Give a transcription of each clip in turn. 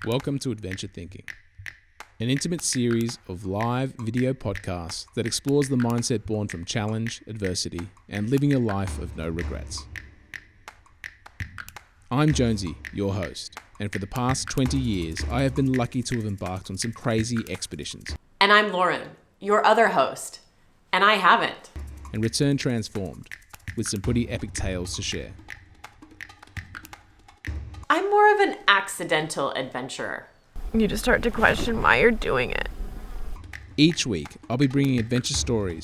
Welcome to Adventure Thinking, an intimate series of live video podcasts that explores the mindset born from challenge, adversity, and living a life of no regrets. I'm Jonesy, your host, and for the past 20 years, I have been lucky to have embarked on some crazy expeditions. And I'm Lauren, your other host, and I haven't. And returned transformed, with some pretty epic tales to share. I'm more of an accidental adventurer. You just start to question why you're doing it. Each week, I'll be bringing adventure stories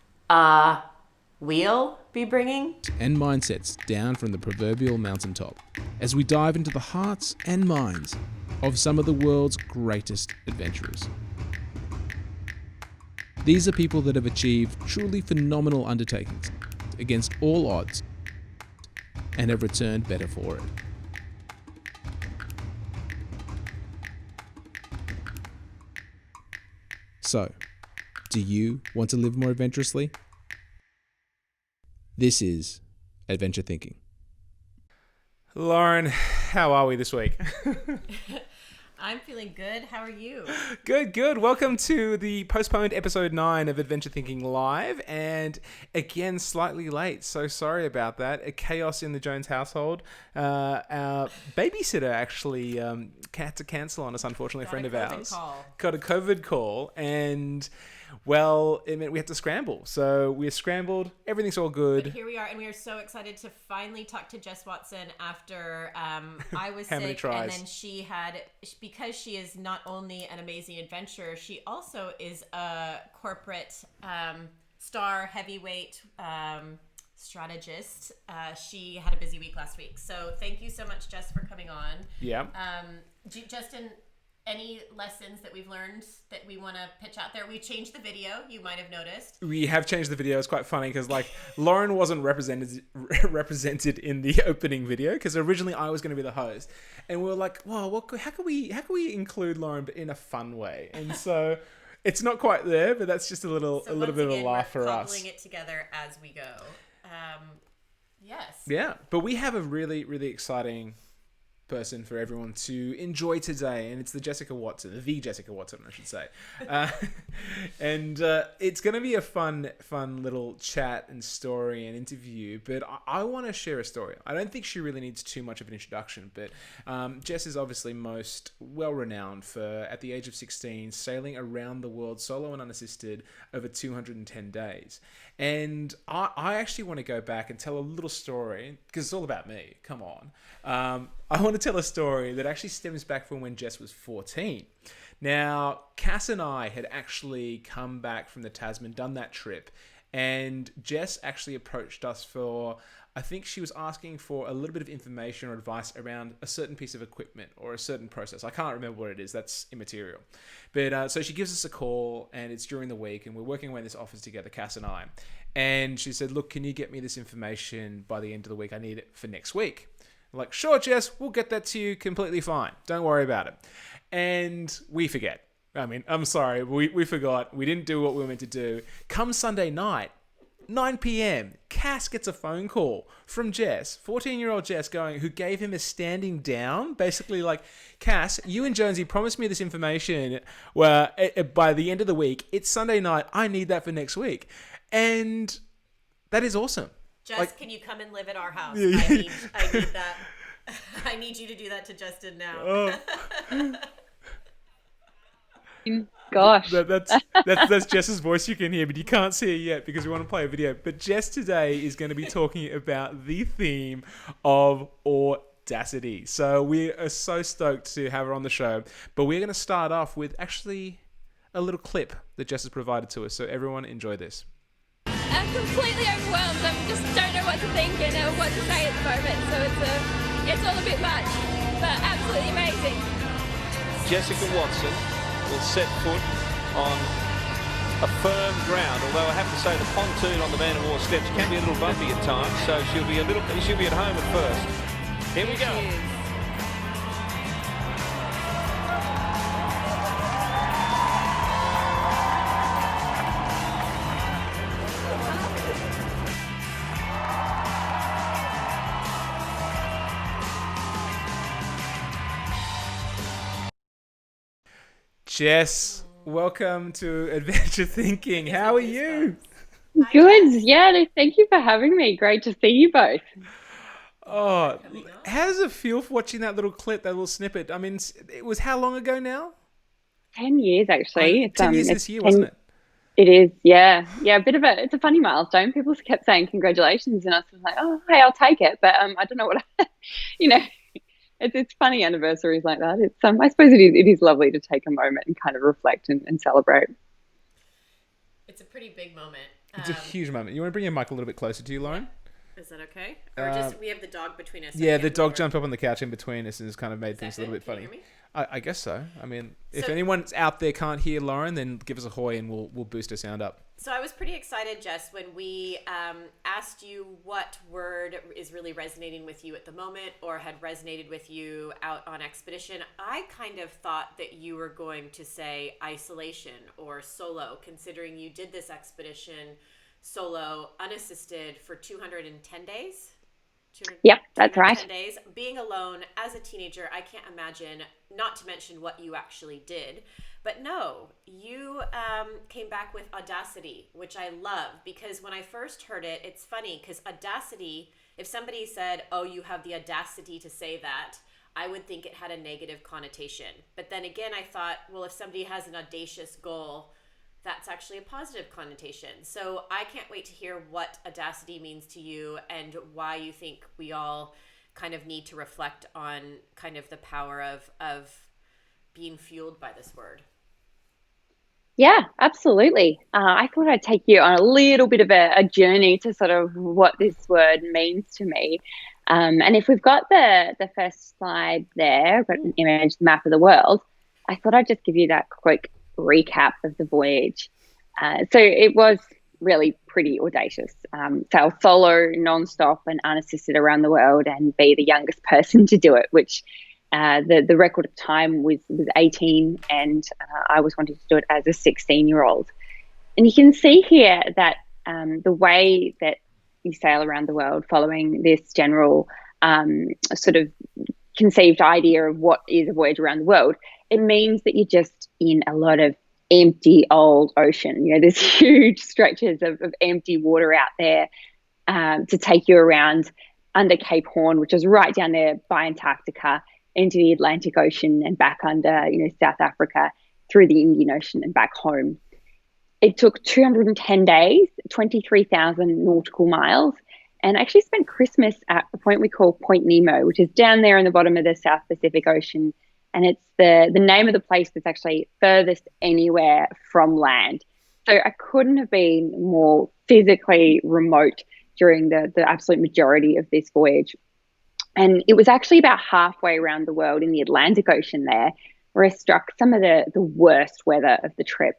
We'll be bringing and mindsets down from the proverbial mountaintop as we dive into the hearts and minds of some of the world's greatest adventurers. These are people that have achieved truly phenomenal undertakings against all odds and have returned better for it. So, do you want to live more adventurously? This is Adventure Thinking. Lauren, how are we this week? I'm feeling good. How are you? Good. Welcome to the postponed episode 9 of Adventure Thinking Live. And again, slightly late, so sorry about that. A chaos in the Jones household. Our babysitter actually had to cancel on us, unfortunately, a friend of ours. Got a COVID call. And, well, it meant we had to scramble. So we scrambled. Everything's all good. But here we are, and we are so excited to finally talk to Jess Watson after I was How many sick. tries? And then she had, because she is not only an amazing adventurer, she also is a corporate star heavyweight strategist. She had a busy week last week. So thank you so much, Jess, for coming on. Yeah. Justin, any lessons that we've learned that we want to pitch out there? We changed the video, you might have noticed. We have changed the video. It's quite funny because Lauren wasn't represented in the opening video because originally I was going to be the host, and we were like, "Well, how can we include Lauren but in a fun way?" And so it's not quite there, but that's just a little bit of a laugh for us. Cobbling it together as we go. Yes. Yeah, but we have a really, really exciting person for everyone to enjoy today, and it's the Jessica Watson, I should say. And it's going to be a fun little chat and story and interview, but I want to share a story. I don't think she really needs too much of an introduction, but Jess is obviously most well-renowned for, at the age of 16, sailing around the world solo and unassisted over 210 days. And I actually want to go back and tell a little story, because it's all about me. Come on. I want to tell a story that actually stems back from when Jess was 14. Now, Cass and I had actually come back from the Tasman, done that trip, and Jess actually approached us for, I think she was asking for a little bit of information or advice around a certain piece of equipment or a certain process. I can't remember what it is. That's immaterial. But so she gives us a call, and it's during the week, and we're working away in this office together, Cass and I. And she said, "Look, can you get me this information by the end of the week? I need it for next week." I'm like, "Sure, Jess, we'll get that to you completely fine. Don't worry about it." And we forget. I mean, I'm sorry. We forgot. We didn't do what we were meant to do. Come Sunday night, 9 p.m., Cass gets a phone call from Jess, 14-year-old Jess, who gave him a standing down, basically like, "Cass, you and Jonesy promised me this information by the end of the week. It's Sunday night. I need that for next week." And that is awesome. Jess, can you come and live at our house? Yeah. I need that. I need you to do that to Justin now. Gosh. That's Jess's voice you can hear, but you can't see it yet because we want to play a video. But Jess today is going to be talking about the theme of Audacity. So we are so stoked to have her on the show. But we're going to start off with actually a little clip that Jess has provided to us. So everyone enjoy this. I'm completely overwhelmed. I just don't know what to think and what to say at the moment. So it's all a bit much, but absolutely amazing. Jessica Watson will set foot on a firm ground, although I have to say the pontoon on the Man of War steps can be a little bumpy at times, so she'll be at home at first. Here we go. Jess, welcome to Adventure Thinking. How are you? Good. Yeah, no, thank you for having me. Great to see you both. Oh, how does it feel for watching that little clip, that little snippet? I mean, it was how long ago now? 10 years, actually. 10 years this year, wasn't it? It is, yeah. Yeah, it's a funny milestone. People kept saying congratulations, and I was like, oh, hey, I'll take it. But I don't know what, it's funny anniversaries like that. It's I suppose it is lovely to take a moment and kind of reflect and celebrate. It's a pretty big moment. It's a huge moment. You want to bring your mic a little bit closer to you, Lauren? Is that okay? Or just we have the dog between us. Yeah, the dog jumped up on the couch in between us and has kind of made things a little bit funny. Can you hear me? I guess so. I mean, if anyone's out there can't hear Lauren, then give us a hoy and we'll boost her sound up. So I was pretty excited, Jess, when we asked you what word is really resonating with you at the moment or had resonated with you out on expedition. I kind of thought that you were going to say isolation or solo, considering you did this expedition solo, unassisted for 210 days. Yep, that's right. 10 days. Being alone as a teenager, I can't imagine, not to mention what you actually did. But no, you came back with Audacity, which I love, because when I first heard it, it's funny because Audacity, if somebody said, oh, you have the audacity to say that, I would think it had a negative connotation. But then again, I thought, well, if somebody has an audacious goal, that's actually a positive connotation. So I can't wait to hear what Audacity means to you and why you think we all kind of need to reflect on kind of the power of being fueled by this word. Yeah, absolutely. I thought I'd take you on a little bit of a journey to sort of what this word means to me. And if we've got the first slide there, I've got an image, the map of the world, I thought I'd just give you that quick recap of the voyage. So it was really pretty audacious. Sail solo, non-stop and unassisted around the world and be the youngest person to do it, which the record of time was 18 and I was wanting to do it as a 16-year-old. And you can see here that the way that you sail around the world following this general sort of conceived idea of what is a voyage around the world, it means that you're just in a lot of empty old ocean. There's huge stretches of empty water out there to take you around under Cape Horn, which is right down there by Antarctica, into the Atlantic Ocean and back under, South Africa, through the Indian Ocean and back home. It took 210 days, 23,000 nautical miles, and I actually spent Christmas at a point we call Point Nemo, which is down there in the bottom of the South Pacific Ocean. And it's the name of the place that's actually furthest anywhere from land. So I couldn't have been more physically remote during the absolute majority of this voyage. And it was actually about halfway around the world in the Atlantic Ocean there where I struck some of the worst weather of the trip.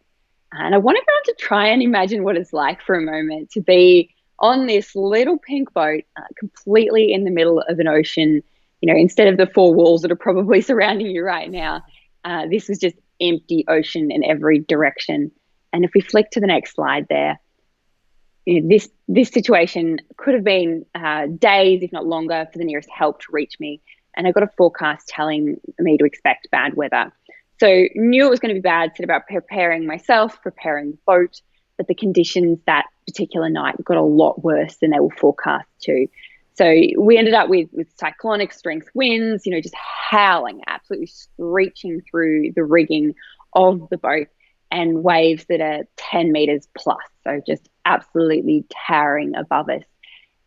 And I want everyone to try and imagine what it's like for a moment to be on this little pink boat completely in the middle of an ocean. Instead of the four walls that are probably surrounding you right now, this is just empty ocean in every direction. And if we flick to the next slide there, this situation could have been days, if not longer, for the nearest help to reach me. And I got a forecast telling me to expect bad weather. So knew it was going to be bad, said about preparing myself, preparing the boat, but the conditions that particular night got a lot worse than they were forecast to. So we ended up with cyclonic strength winds, just howling, absolutely screeching through the rigging of the boat, and waves that are 10 meters plus. So just absolutely towering above us.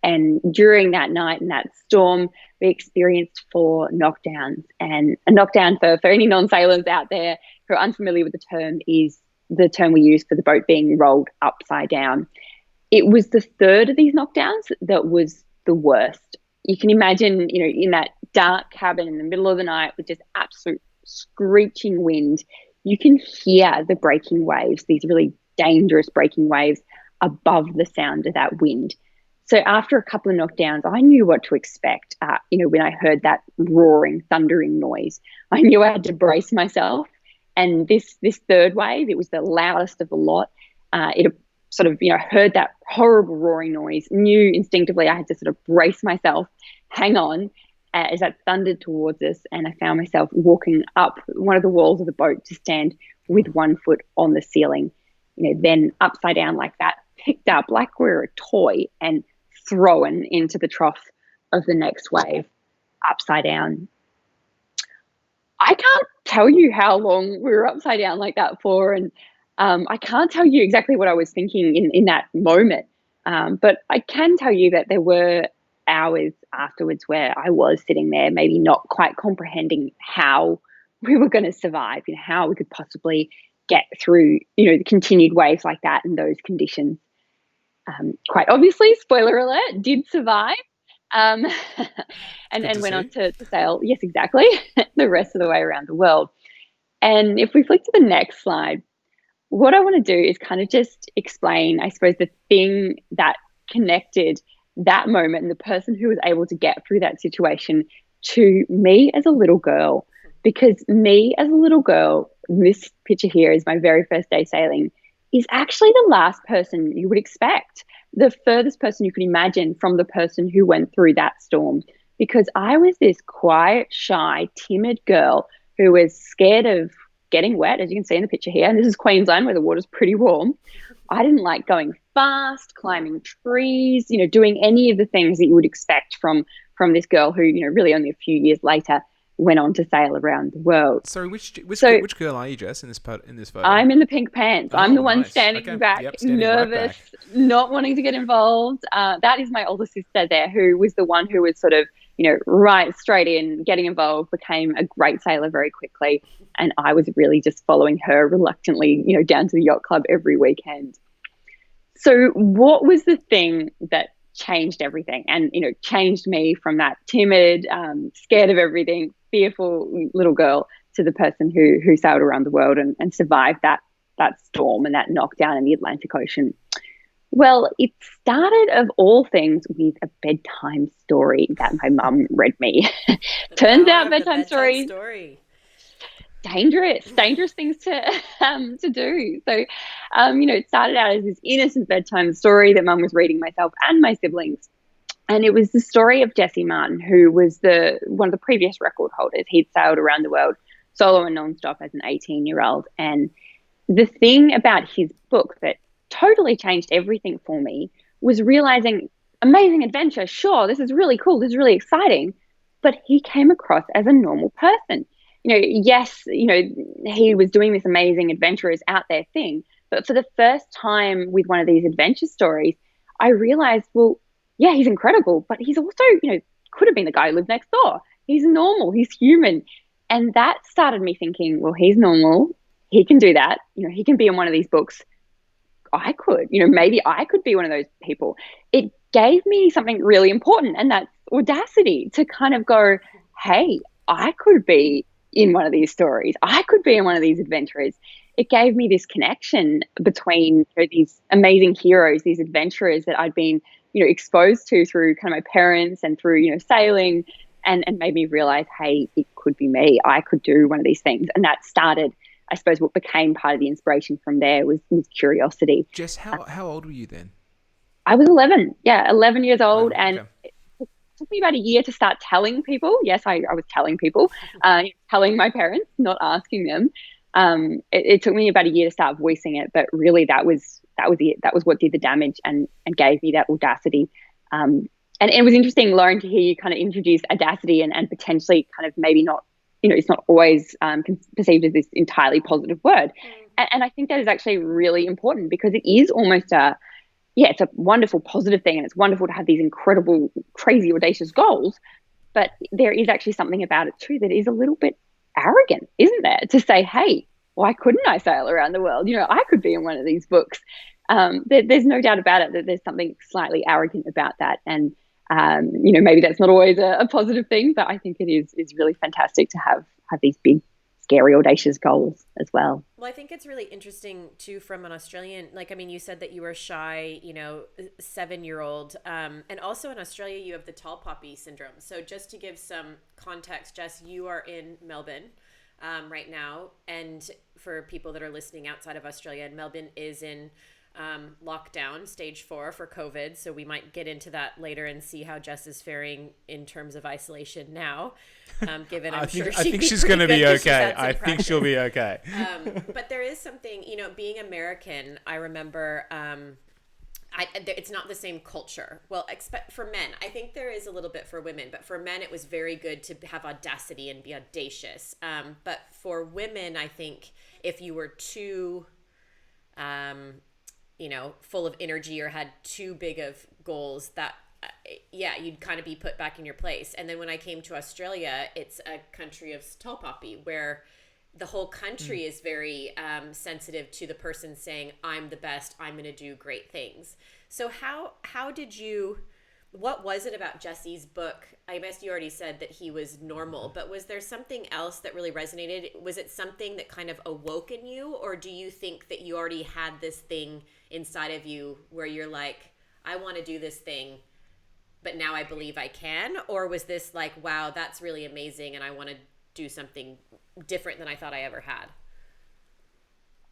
And during that night and that storm, we experienced 4 knockdowns. And a knockdown, for any non-sailors out there who are unfamiliar with the term, is the term we use for the boat being rolled upside down. It was the third of these knockdowns that was the worst. You can imagine, in that dark cabin in the middle of the night with just absolute screeching wind, you can hear the breaking waves, these really dangerous breaking waves above the sound of that wind. So after a couple of knockdowns, I knew what to expect. When I heard that roaring, thundering noise, I knew I had to brace myself. And this third wave, it was the loudest of the lot. It sort of, heard that horrible roaring noise, knew instinctively I had to sort of brace myself, hang on. as that thundered towards us, and I found myself walking up one of the walls of the boat to stand with one foot on the ceiling, then upside down like that, picked up like we were a toy and thrown into the trough of the next wave upside down. I can't tell you how long we were upside down like that for, and I can't tell you exactly what I was thinking in that moment, but I can tell you that there were hours afterwards where I was sitting there, maybe not quite comprehending how we were going to survive, how we could possibly get through, the continued waves like that in those conditions. Quite obviously, spoiler alert, did survive. And went on to sail, yes, exactly, the rest of the way around the world. And if we flick to the next slide, what I want to do is kind of just explain, I suppose, the thing that connected that moment and the person who was able to get through that situation to me as a little girl. Because me as a little girl, this picture here is my very first day sailing, is actually the last person you would expect, the furthest person you could imagine from the person who went through that storm. Because I was this quiet, shy, timid girl who was scared of getting wet, as you can see in the picture here. And this is Queensland, where the water's pretty warm. I didn't like going fast, climbing trees, doing any of the things that you would expect from this girl who, really only a few years later went on to sail around the world. Sorry, which girl are you, Jess, in this photo? I'm in the pink pants. I'm the one nice. standing back, standing nervous, right back. not wanting to get involved. That is my older sister there, who was the one who was sort of, right straight in, getting involved, became a great sailor very quickly. And I was really just following her reluctantly, down to the yacht club every weekend. So what was the thing that changed everything and, changed me from that timid, scared of everything, fearful little girl to the person who sailed around the world and survived that storm and that knockdown in the Atlantic Ocean? Well, it started, of all things, with a bedtime story that my mum read me. Turns out bedtime stories, dangerous things to do. So, it started out as this innocent bedtime story that mum was reading myself and my siblings. And it was the story of Jesse Martin, who was one of the previous record holders. He'd sailed around the world solo and nonstop as an 18-year-old. And the thing about his book that totally changed everything for me was realizing, amazing adventure, sure, this is really cool, this is really exciting, but he came across as a normal person. Yes, he was doing this amazing adventurous out there thing, but for the first time with one of these adventure stories, I realized, well, yeah, he's incredible, but he's also, could have been the guy who lived next door. He's normal, he's human. And that started me thinking, well, he's normal, he can do that, he can be in one of these books. I could, maybe I could be one of those people. It gave me something really important, and that's audacity to kind of go, hey, I could be in one of these stories. I could be in one of these adventures. It gave me this connection between these amazing heroes, these adventurers that I'd been, exposed to through kind of my parents and through, sailing, and made me realize, hey, it could be me. I could do one of these things. And that started, I suppose, what became part of the inspiration from there was curiosity. Jess, how old were you then? I was 11. Yeah, 11 years old. Wow, and okay. It took me about a year to start telling people. Yes, I was telling people, telling my parents, not asking them. It took me about a year to start voicing it, but really that was it. That was what did the damage and gave me that audacity. And it was interesting, Lauren, to hear you kind of introduce audacity and potentially kind of maybe not, it's not always perceived as this entirely positive word. And I think that is actually really important because it is almost it's a wonderful positive thing, and it's wonderful to have these incredible, crazy, audacious goals. But there is actually something about it too that is a little bit arrogant, isn't there? To say, hey, why couldn't I sail around the world? I could be in one of these books. There's no doubt about it that there's something slightly arrogant about that. And, maybe that's not always a positive thing, but I think it is really fantastic to have these big, scary, audacious goals as well. Well, I think it's really interesting too from an Australian, you said that you were shy, 7-year-old. And also in Australia, you have the tall poppy syndrome. So just to give some context, Jess, you are in Melbourne right now. And for people that are listening outside of Australia, Melbourne is in lockdown, stage 4 for COVID. So we might get into that later and see how Jess is faring in terms of isolation now. Given I sure think she's going to be okay. I think she'll be okay. But there is something, being American, I remember, it's not the same culture. Well, for men, I think there is a little bit for women, but for men, it was very good to have audacity and be audacious. But for women, I think if you were too, full of energy or had too big of goals, that, you'd kind of be put back in your place. And then when I came to Australia, it's a country of tall poppy where the whole country is very sensitive to the person saying, I'm the best, I'm going to do great things. So what was it about Jesse's book? I guess you already said that he was normal, but was there something else that really resonated? Was it something that kind of awoke in you? Or do you think that you already had this thing inside of you where you're like, I want to do this thing, but now I believe I can? Or was this like, wow, that's really amazing and I want to do something different than I thought I ever had?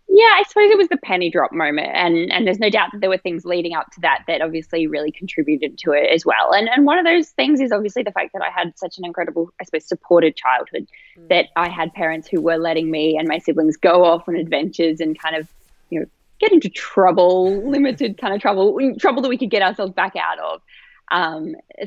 Yeah, I suppose it was the penny drop moment, and there's no doubt that there were things leading up to that obviously really contributed to it as well. And one of those things is obviously the fact that I had such an incredible, I suppose, supported childhood, that I had parents who were letting me and my siblings go off on adventures and kind of, get into trouble, limited kind of trouble that we could get ourselves back out of.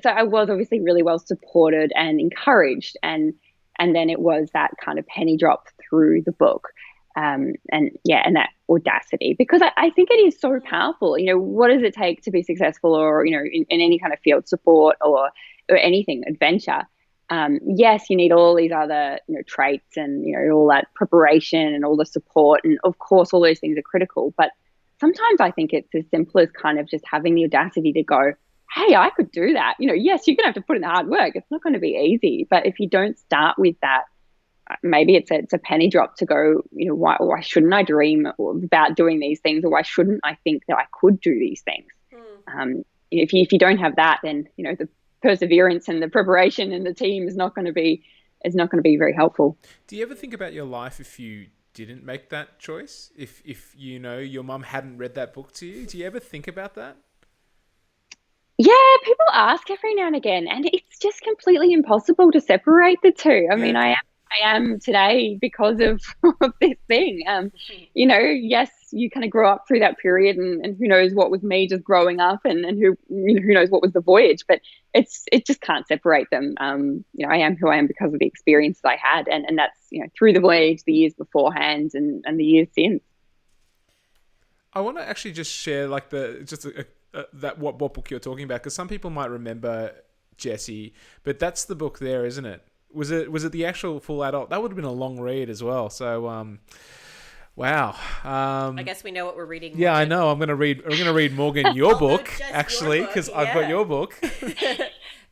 So I was obviously really well supported and encouraged, and then it was that kind of penny drop through the book. And that audacity, because I think it is so powerful. What does it take to be successful, or, in any kind of field sport or anything, adventure? Yes, you need all these other, traits and, all that preparation and all the support. And of course, all those things are critical. But sometimes I think it's as simple as kind of just having the audacity to go, hey, I could do that. Yes, you're going to have to put in the hard work. It's not going to be easy. But if you don't start with that, maybe it's a penny drop to go, why shouldn't I dream about doing these things, or why shouldn't I think that I could do these things? If you don't have that, then the perseverance and the preparation and the team is not going to be very helpful. Do you ever think about your life if you didn't make that choice? If your mum hadn't read that book to you, do you ever think about that? Yeah, people ask every now and again, and it's just completely impossible to separate the two. I mean, I am today because of this thing. Yes, you kind of grow up through that period, and who knows what was me just growing up, and who knows what was the voyage, but it just can't separate them. I am who I am because of the experiences I had, and that's through the voyage, the years beforehand, and the years since. I want to actually just share like what book you're talking about, because some people might remember Jesse, but that's the book there, isn't it? Was it the actual full adult? That would have been a long read as well. So, wow. I guess we know what we're reading. Yeah, Morgan. I know. I'm gonna read Morgan your book actually, because I've got your book.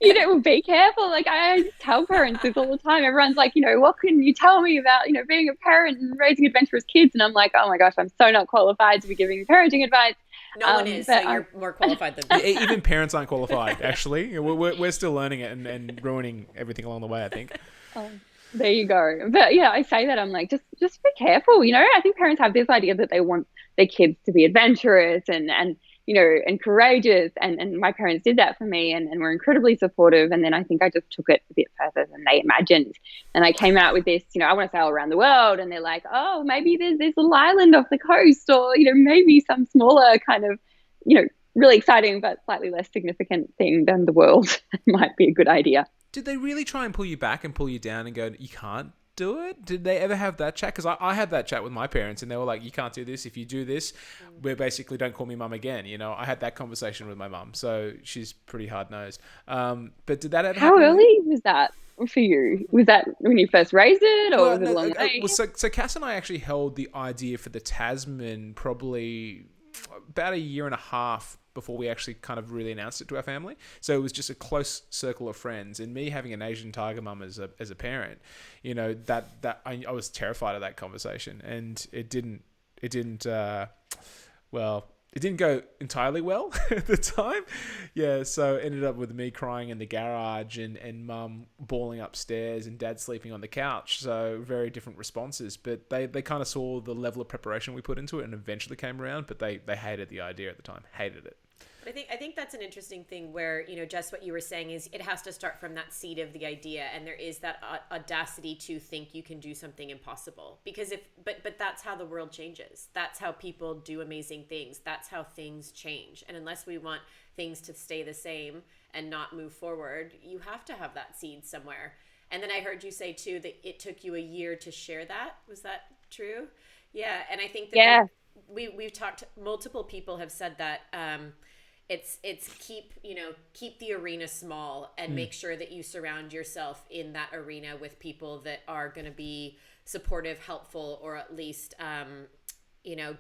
Be careful. Like, I tell parents this all the time. Everyone's like, what can you tell me about, being a parent and raising adventurous kids? And I'm like, oh my gosh, I'm so not qualified to be giving parenting advice. No one is, so you're more qualified than me. Even parents aren't qualified, actually. We're still learning it and ruining everything along the way, I think. There you go. But yeah, I say that, I'm like, just be careful. I think parents have this idea that they want their kids to be adventurous and courageous. And my parents did that for me and were incredibly supportive. And then I think I just took it a bit further than they imagined. And I came out with this, I want to sail around the world. And they're like, oh, maybe there's this little island off the coast, or, maybe some smaller kind of, really exciting but slightly less significant thing than the world might be a good idea. Did they really try and pull you back and pull you down and go, you can't do it? Did they ever have that chat? Because I had that chat with my parents, and they were like, you can't do this. If you do this, we're basically don't call me mum again. I had that conversation with my mum, so she's pretty hard-nosed. But did that ever happen? How early was that for you? Was that when you first raised it, or was it along the way? So Cass and I actually held the idea for the Tasman probably about a year and a half before we actually kind of really announced it to our family. So it was just a close circle of friends, and me having an Asian tiger mum as a parent, that I was terrified of that conversation, and it didn't it didn't go entirely well at the time. Yeah, so ended up with me crying in the garage and mum bawling upstairs and dad sleeping on the couch. So very different responses. But they kind of saw the level of preparation we put into it and eventually came around. But they hated the idea at the time. Hated it. I think that's an interesting thing where, you know, just what you were saying is it has to start from that seed of the idea, and there is that audacity to think you can do something impossible. Because but that's how the world changes. That's how people do amazing things. That's how things change. And unless we want things to stay the same and not move forward, you have to have that seed somewhere. And then I heard you say too that it took you a year to share that. Was that true? Yeah. And I think that we've talked, multiple people have said that, it's keep the arena small and make sure that you surround yourself in that arena with people that are going to be supportive, helpful, or at least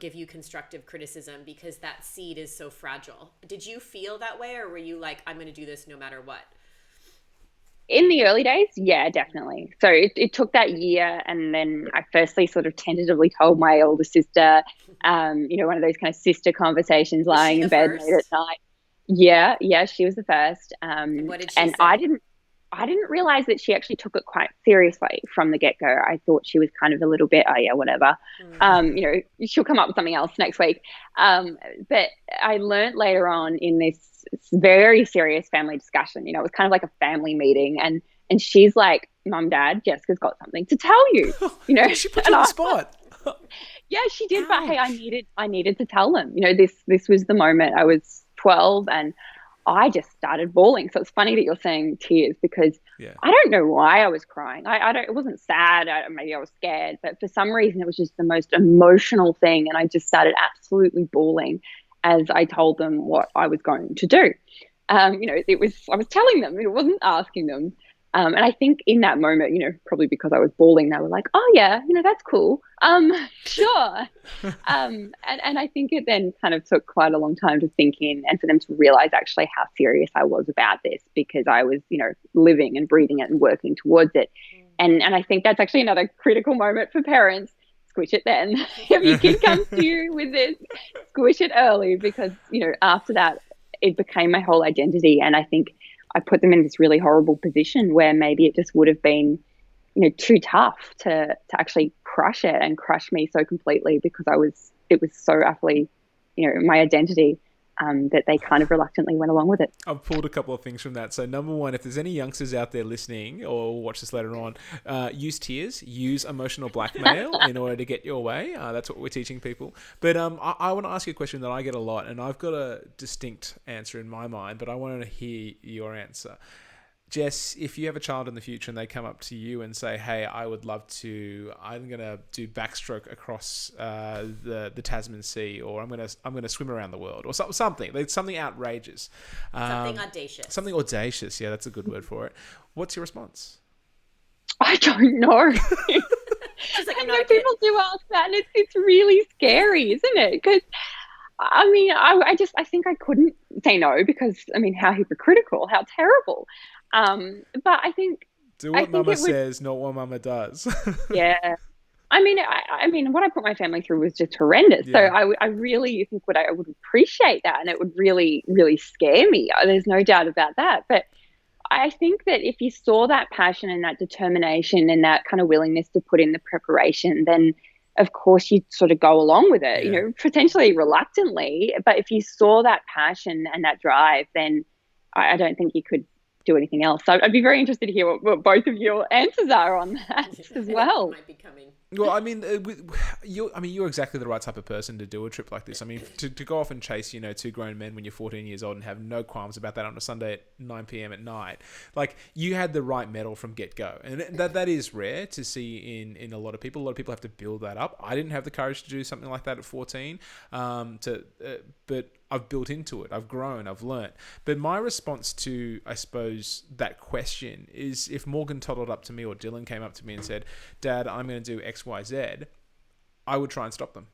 give you constructive criticism, because that seed is so fragile. Did you feel that way, or were you like, I'm going to do this no matter what? In the early days, yeah, definitely. So it took that year, and then I firstly sort of tentatively told my older sister, one of those kind of sister conversations, lying in bed late at night. Yeah, she was the first. What did she say? I didn't realize that she actually took it quite seriously from the get-go. I thought she was kind of a little bit, oh yeah, whatever. She'll come up with something else next week. But I learned later on in this very serious family discussion, it was kind of like a family meeting, and she's like, Mum, Dad, Jessica's got something to tell you. She put you on the spot. Yeah, she did. But hey, I needed to tell them. This was the moment. I was 12 and I just started bawling. So it's funny that you're saying tears, because I don't know why I was crying. It wasn't sad. Maybe I was scared, but for some reason it was just the most emotional thing. And I just started absolutely bawling as I told them what I was going to do. I was telling them, it wasn't asking them. And I think in that moment, probably because I was bawling, they were like, oh yeah, that's cool. Sure. And I think it then kind of took quite a long time to sink in and for them to realize actually how serious I was about this, because I was, living and breathing it and working towards it. And I think that's actually another critical moment for parents. Squish it then. If your kid comes to you with this, squish it early, because, after that, it became my whole identity. And I think I put them in this really horrible position where maybe it just would have been, too tough to actually crush it and crush me so completely, because it was so utterly, my identity, that they kind of reluctantly went along with it. I've pulled a couple of things from that. So number one, if there's any youngsters out there listening or watch this later on, use tears, use emotional blackmail in order to get your way. That's what we're teaching people. But I want to ask you a question that I get a lot, and I've got a distinct answer in my mind, but I want to hear your answer. Jess, if you have a child in the future and they come up to you and say, hey, I'm going to do backstroke across the Tasman Sea, or I'm going to swim around the world, or something outrageous. Something audacious. Something audacious. Yeah, that's a good word for it. What's your response? I don't know. She's like, I know people do ask that, and it's really scary, isn't it? Because I think I couldn't say no, because how hypocritical, how terrible. But I think do what Mama says, not what Mama does. Yeah. I mean, what I put my family through was just horrendous. Yeah. So I really think I would appreciate that, and it would really, really scare me. There's no doubt about that. But I think that if you saw that passion and that determination and that kind of willingness to put in the preparation, then of course you'd sort of go along with it, potentially reluctantly. But if you saw that passion and that drive, then I don't think you could do anything else. So I'd be very interested to hear what both of your answers are on that as well. Might be coming. Well, you're exactly the right type of person to do a trip like this. To go off and chase, two grown men when you're 14 years old and have no qualms about that on a Sunday at 9 p.m. at night. Like, you had the right mettle from get-go. And that is rare to see in a lot of people. A lot of people have to build that up. I didn't have the courage to do something like that at 14. But I've built into it. I've grown. I've learnt. But my response to, I suppose, that question is, if Morgan toddled up to me or Dylan came up to me and said, Dad, I'm going to do X, Y, Z, I would try and stop them.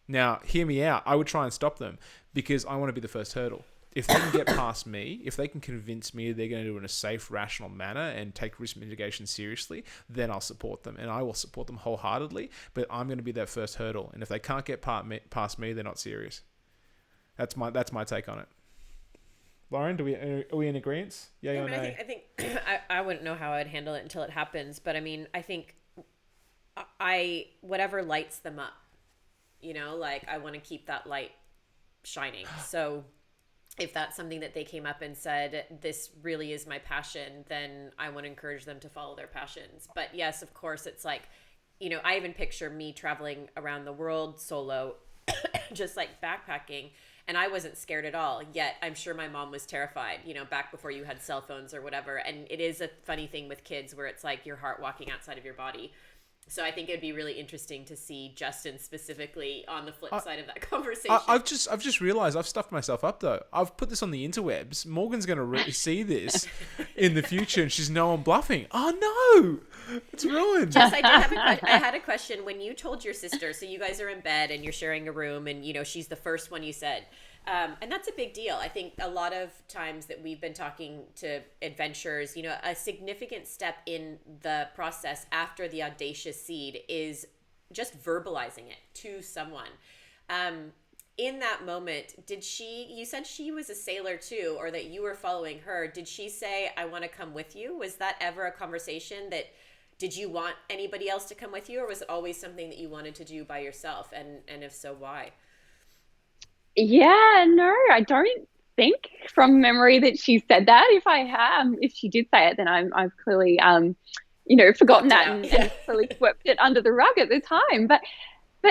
Now, hear me out. I would try and stop them because I want to be the first hurdle. If they can get past me, if they can convince me they're going to do it in a safe, rational manner and take risk mitigation seriously, then I'll support them, and I will support them wholeheartedly, but I'm going to be that first hurdle. And if they can't get past me, they're not serious. That's my take on it. Lauren, are we in agreement? Yeah, or no? I think I wouldn't know how I'd handle it until it happens, but I mean, I think whatever lights them up, like I want to keep that light shining. So if that's something that they came up and said, this really is my passion, then I want to encourage them to follow their passions. But yes, of course, it's like, I even picture me traveling around the world solo, just like backpacking. And I wasn't scared at all, yet I'm sure my mom was terrified, back before you had cell phones or whatever. And it is a funny thing with kids where it's like your heart walking outside of your body. So I think it'd be really interesting to see Justin specifically on the flip side of that conversation. I've just realised I've stuffed myself up though. I've put this on the interwebs. Morgan's going to really see this in the future, and she's I'm bluffing. Oh no, it's ruined. Jess, I had a question. When you told your sister, so you guys are in bed and you're sharing a room, and she's the first one you said. And that's a big deal. I think a lot of times that we've been talking to adventurers, a significant step in the process after the audacious seed is just verbalizing it to someone. In that moment, you said she was a sailor too, or that you were following her. Did she say, I want to come with you? Was that ever a conversation did you want anybody else to come with you, or was it always something that you wanted to do by yourself? And if so, why? Yeah, no, I don't think from memory that she said that. If she did say it, then I've clearly, forgotten that and clearly swept it under the rug at the time. But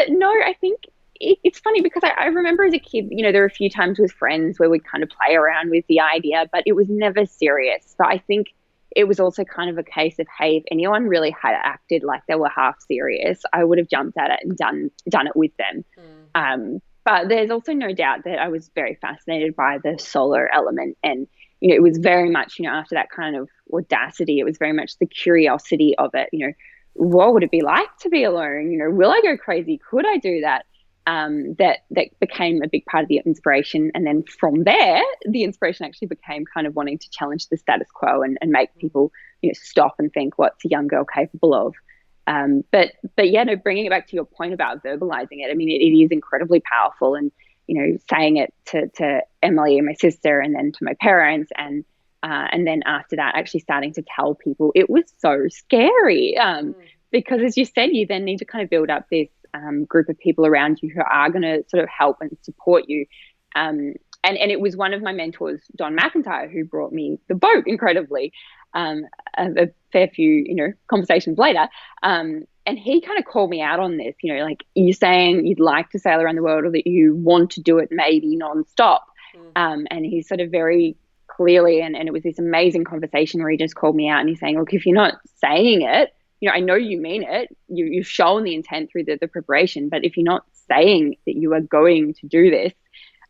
no, I think it's funny because I remember as a kid, there were a few times with friends where we'd kind of play around with the idea, but it was never serious. But I think it was also kind of a case of, hey, if anyone really had acted like they were half serious, I would have jumped at it and done it with them. But there's also no doubt that I was very fascinated by the solo element. And, it was very much, after that kind of audacity, it was very much the curiosity of it. What would it be like to be alone? Will I go crazy? Could I do that? That became a big part of the inspiration. And then from there, the inspiration actually became kind of wanting to challenge the status quo and make people, stop and think, what's a young girl capable of? But yeah, no, bringing it back to your point about verbalizing it, I mean, it is incredibly powerful, and, saying it to Emily and my sister, and then to my parents, and then after that, actually starting to tell people, it was so scary. Because as you said, you then need to kind of build up this group of people around you who are going to sort of help and support you. And it was one of my mentors, Don McIntyre, who brought me the boat, incredibly, a fair few, conversations later. And he kind of called me out on this, like, you're saying you'd like to sail around the world, or that you want to do it maybe nonstop. And he sort of very clearly, and it was this amazing conversation where he just called me out and he's saying, look, if you're not saying it, I know you mean it, you've shown the intent through the preparation, but if you're not saying that you are going to do this,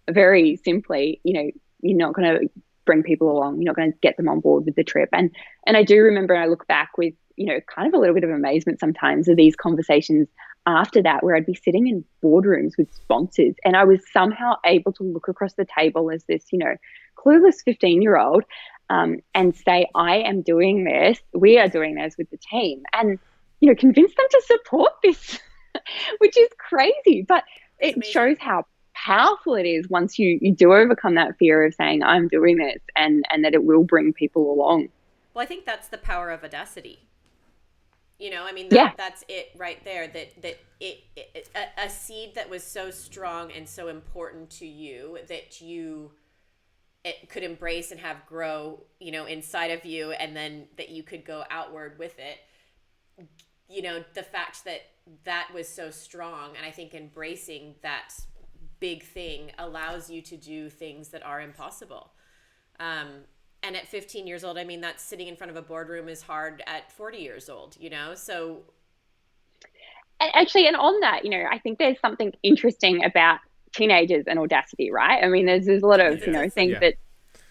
very simply, you're not going to bring people along. You're not going to get them on board with the trip. And I do remember, I look back with, kind of a little bit of amazement sometimes of these conversations after that, where I'd be sitting in boardrooms with sponsors and I was somehow able to look across the table as this, clueless 15-year-old and say, I am doing this. We are doing this with the team, and, convince them to support this, which is crazy, but it shows how powerful it is once you do overcome that fear of saying, I'm doing this, and that it will bring people along. Well, I think that's the power of audacity. That's it right there, that a seed that was so strong and so important to you that it could embrace and have grow, inside of you, and then that you could go outward with it. The fact that was so strong, and I think embracing that big thing allows you to do things that are impossible. And at 15 years old, I mean, that's sitting in front of a boardroom is hard at 40 years old, so. Actually, and on that, I think there's something interesting about teenagers and audacity, right? I mean, there's a lot of, things that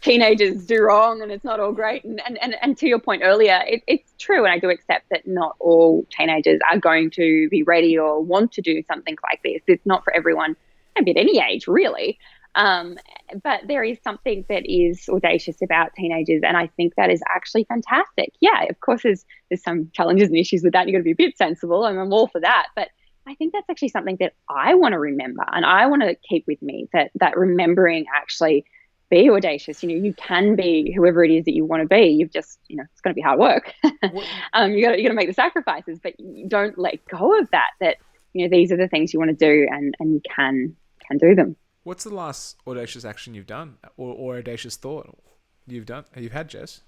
teenagers do wrong, and it's not all great. And to your point earlier, it's true. And I do accept that not all teenagers are going to be ready or want to do something like this. It's not for everyone, maybe at any age, really. But there is something that is audacious about teenagers, and I think that is actually fantastic. Yeah, of course, there's some challenges and issues with that. You've got to be a bit sensible, and I'm all for that. But I think that's actually something that I want to remember and I want to keep with me, that remembering actually be audacious. You can be whoever it is that you want to be. You've just, it's going to be hard work. You got to make the sacrifices, but you don't let go of that, these are the things you want to do and you can do them. What's the last audacious action you've done or audacious thought you've had, Jess?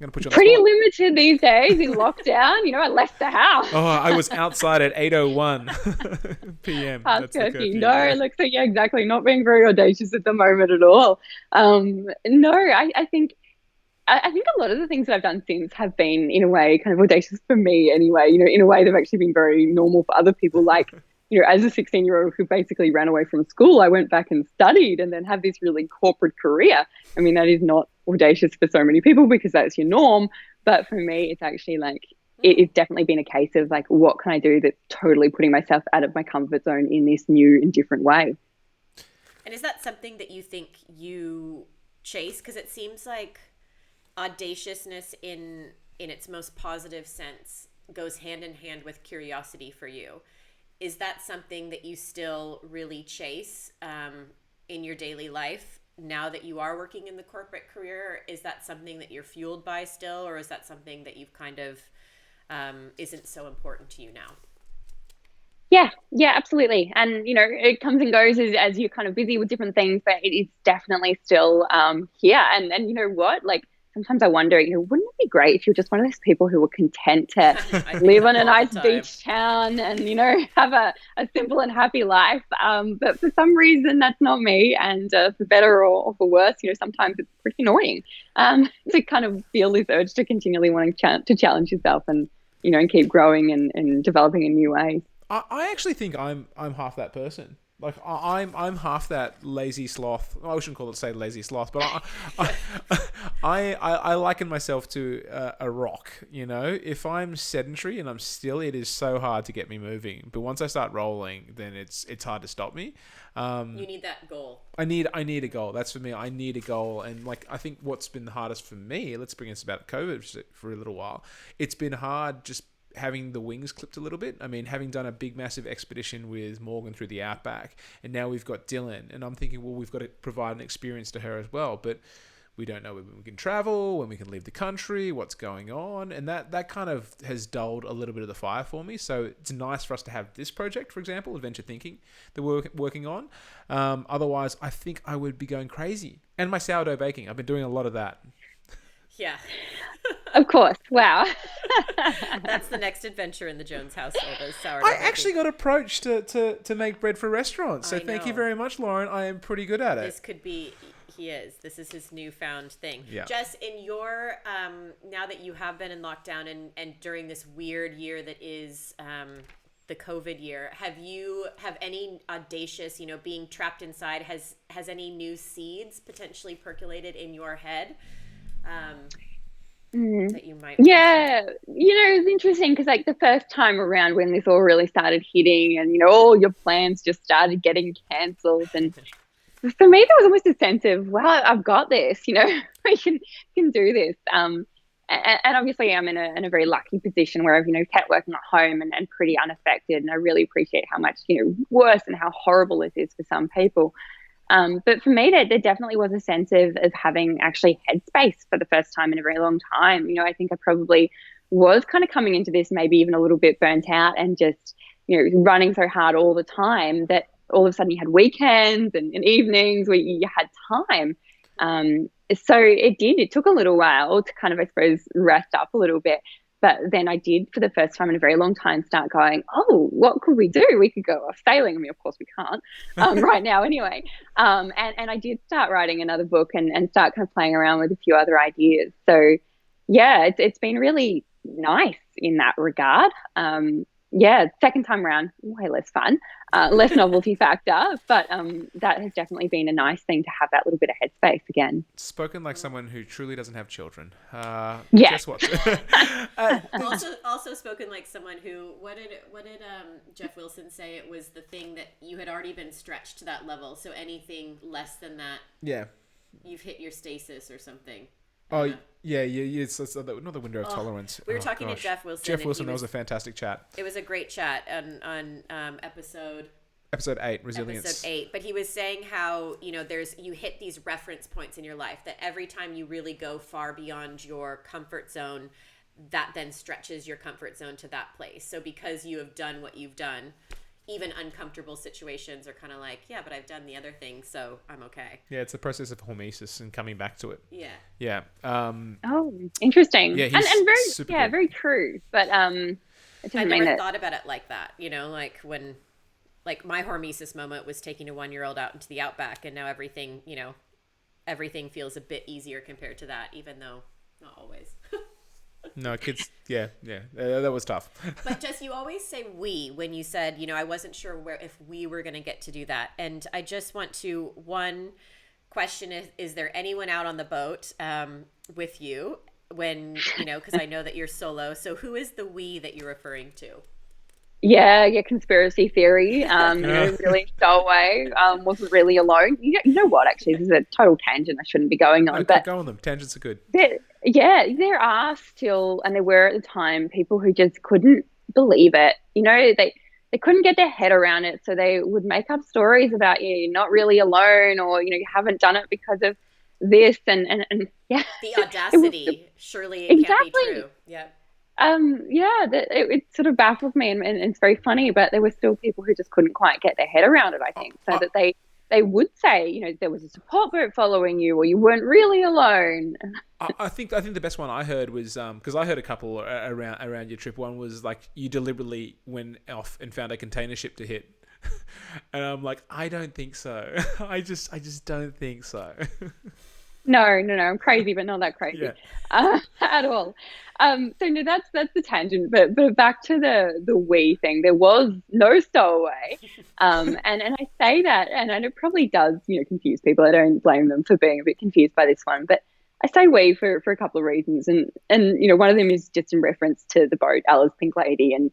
I'm going to put you on the Pretty spot. limited these days in lockdown. I left the house. Oh, I was outside at 8:01 p.m. Past That's the curfew. No, Yeah. so yeah, exactly. Not being very audacious at the moment at all. No, I think a lot of the things that I've done since have been, in a way, kind of audacious for me anyway. In a way they've actually been very normal for other people. Like, as a 16-year-old who basically ran away from school, I went back and studied and then had this really corporate career. I mean, that is not audacious for so many people because that's your norm. But for me, it's actually like, it's definitely been a case of like, what can I do that's totally putting myself out of my comfort zone in this new and different way. And is that something that you think you chase? Because it seems like audaciousness in its most positive sense goes hand in hand with curiosity for you. Is that something that you still really chase in your daily life now that you are working in the corporate career? Is that something that you're fueled by still, or is that something that you've kind of isn't so important to you now? Yeah, absolutely. And, it comes and goes as you're kind of busy with different things, but it is definitely still here. And you know what? Like, sometimes I wonder, wouldn't it be great if you're just one of those people who were content to live on a nice beach town and, have a simple and happy life? But for some reason, that's not me. And for better or for worse, sometimes it's pretty annoying to kind of feel this urge to continually wanting to challenge yourself and, and keep growing and developing in new ways. I actually think I'm half that person. Like I'm half that lazy sloth. I shouldn't say lazy sloth, but I liken myself to a rock. If I'm sedentary and I'm still, it is so hard to get me moving. But once I start rolling, then it's hard to stop me. You need that goal. I need a goal. That's for me. I need a goal. And like I think what's been the hardest for me. Let's bring us about COVID for a little while. It's been hard just having the wings clipped a little bit. I mean, having done a big, massive expedition with Morgan through the outback, and now we've got Dylan, and I'm thinking, well, we've got to provide an experience to her as well, but we don't know when we can travel, when we can leave the country, what's going on, and that kind of has dulled a little bit of the fire for me. So it's nice for us to have this project, for example, Adventure Thinking, that we're working on. Otherwise, I think I would be going crazy. And my sourdough baking, I've been doing a lot of that. Yeah. Of course. Wow. That's the next adventure in the Jones household is sourdough I baking. actually got approached to make bread for restaurants. So I thank you know. very much, Lauren. I am pretty good at it. This could be, this is his newfound thing. Yeah. Jess, in your, now that you have been in lockdown and during this weird year that is the COVID year, have any audacious, being trapped inside, has any new seeds potentially percolated in your head? That you might it's interesting because like the first time around when this all really started hitting and all your plans just started getting cancelled, and for me there was almost a sense of, wow, I've got this, I can do this, and obviously I'm in a very lucky position where I've kept working at home and pretty unaffected, and I really appreciate how much worse and how horrible it is for some people. But for me, there definitely was a sense of having actually headspace for the first time in a very long time. I think I probably was kind of coming into this maybe even a little bit burnt out and just, running so hard all the time that all of a sudden you had weekends and evenings where you had time. So it took a little while to kind of, I suppose, rest up a little bit. But then I did, for the first time in a very long time, start going, oh, what could we do? We could go off sailing. I mean, of course we can't right now anyway. And I did start writing another book and start kind of playing around with a few other ideas. So, yeah, it's been really nice in that regard. Second time around, way less fun, less novelty factor. But that has definitely been a nice thing to have that little bit of headspace again. Spoken like someone who truly doesn't have children. Yeah. Guess what? also spoken like someone who, what did Jeff Wilson say? It was the thing that you had already been stretched to that level. So anything less than that, Yeah. you've hit your stasis or something. Oh, yeah. It's not the window of tolerance. We were talking to Jeff Wilson. Jeff Wilson, that was a fantastic chat. It was a great chat on episode 8, resilience. Episode 8. But he was saying how, you hit these reference points in your life that every time you really go far beyond your comfort zone, that then stretches your comfort zone to that place. So because you have done what you've done, even uncomfortable situations are kind of like, yeah, but I've done the other thing, so I'm okay. Yeah, it's a process of hormesis and coming back to it. Yeah. Yeah. Interesting. Yeah, and very super good. very true. But it I doesn't mean never that. thought about it like that. Like when, like my hormesis moment was taking a 1-year-old out into the outback, and now everything feels a bit easier compared to that, even though not always. No, kids, yeah, that was tough. But Jess, you always say we when you said, I wasn't sure if we were going to get to do that. And I just want to, one question is there anyone out on the boat with you when, because I know that you're solo. So who is the we that you're referring to? Yeah, conspiracy theory. Really stowaway. Wasn't really alone. You know what? Actually, this is a total tangent. I shouldn't be going on. No, but go on them. Tangents are good. There are still, and there were at the time, people who just couldn't believe it. They couldn't get their head around it, so they would make up stories about you're not really alone, or you haven't done it because of this, and yeah. The audacity. Surely it can't be true. Yeah. It sort of baffled me, and it's very funny, but there were still people who just couldn't quite get their head around it, I think, so that they would say, there was a support group following you, or you weren't really alone. I think the best one I heard was, because I heard a couple around your trip. One was like, you deliberately went off and found a container ship to hit. And I'm like, I don't think so. I just don't think so. No, I'm crazy, but not that crazy at all. So no, that's the tangent. But back to the we thing. There was no stowaway, and I say that, and it probably does confuse people. I don't blame them for being a bit confused by this one, but I say we for a couple of reasons, and one of them is just in reference to the boat, Ella's Pink Lady, and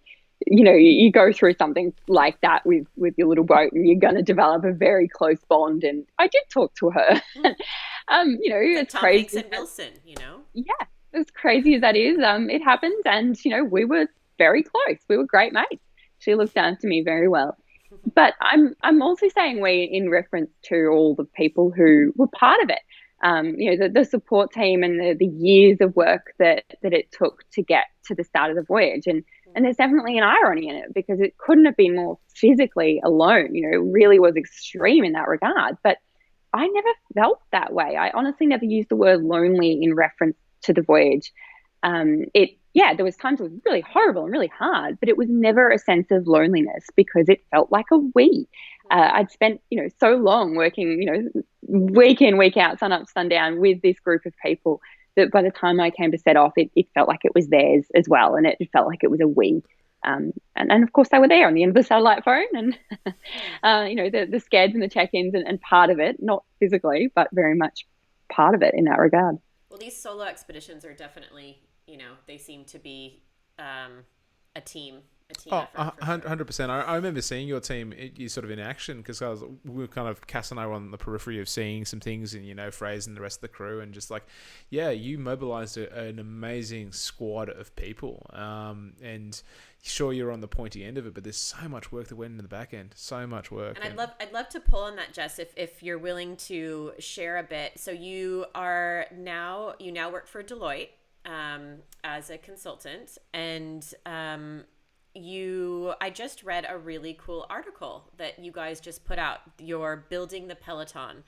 you go through something like that with your little boat, and you're going to develop a very close bond. And I did talk to her. It's Tom crazy. Hanks and Wilson, Yeah, as crazy as that is, it happened, and we were very close. We were great mates. She looked after me very well. But I'm also saying we in reference to all the people who were part of it. The support team and the years of work that it took to get to the start of the voyage. And there's definitely an irony in it, because it couldn't have been more physically alone. It really was extreme in that regard. But I never felt that way. I honestly never used the word lonely in reference to the voyage. There was times it was really horrible and really hard, but it was never a sense of loneliness, because it felt like a we. I'd spent, so long working, week in, week out, sun up, sun down with this group of people, that by the time I came to set off, it felt like it was theirs as well. And it felt like it was a we. And of course they were there on the end of the satellite phone, and, the scads and the check-ins and part of it, not physically, but very much part of it in that regard. Well, these solo expeditions are definitely, they seem to be a team effort. 100%. I remember seeing your team, you sort of in action, because we were kind of, Cass and I were on the periphery of seeing some things, and Fraser and the rest of the crew, and just like, you mobilized an amazing squad of people, and sure, you're on the pointy end of it, but there's so much work that went into the back end, so much work. And I'd love to pull on that, Jess, if you're willing to share a bit. So you now work for Deloitte as a consultant, and I just read a really cool article that you guys just put out. You're building the Peloton,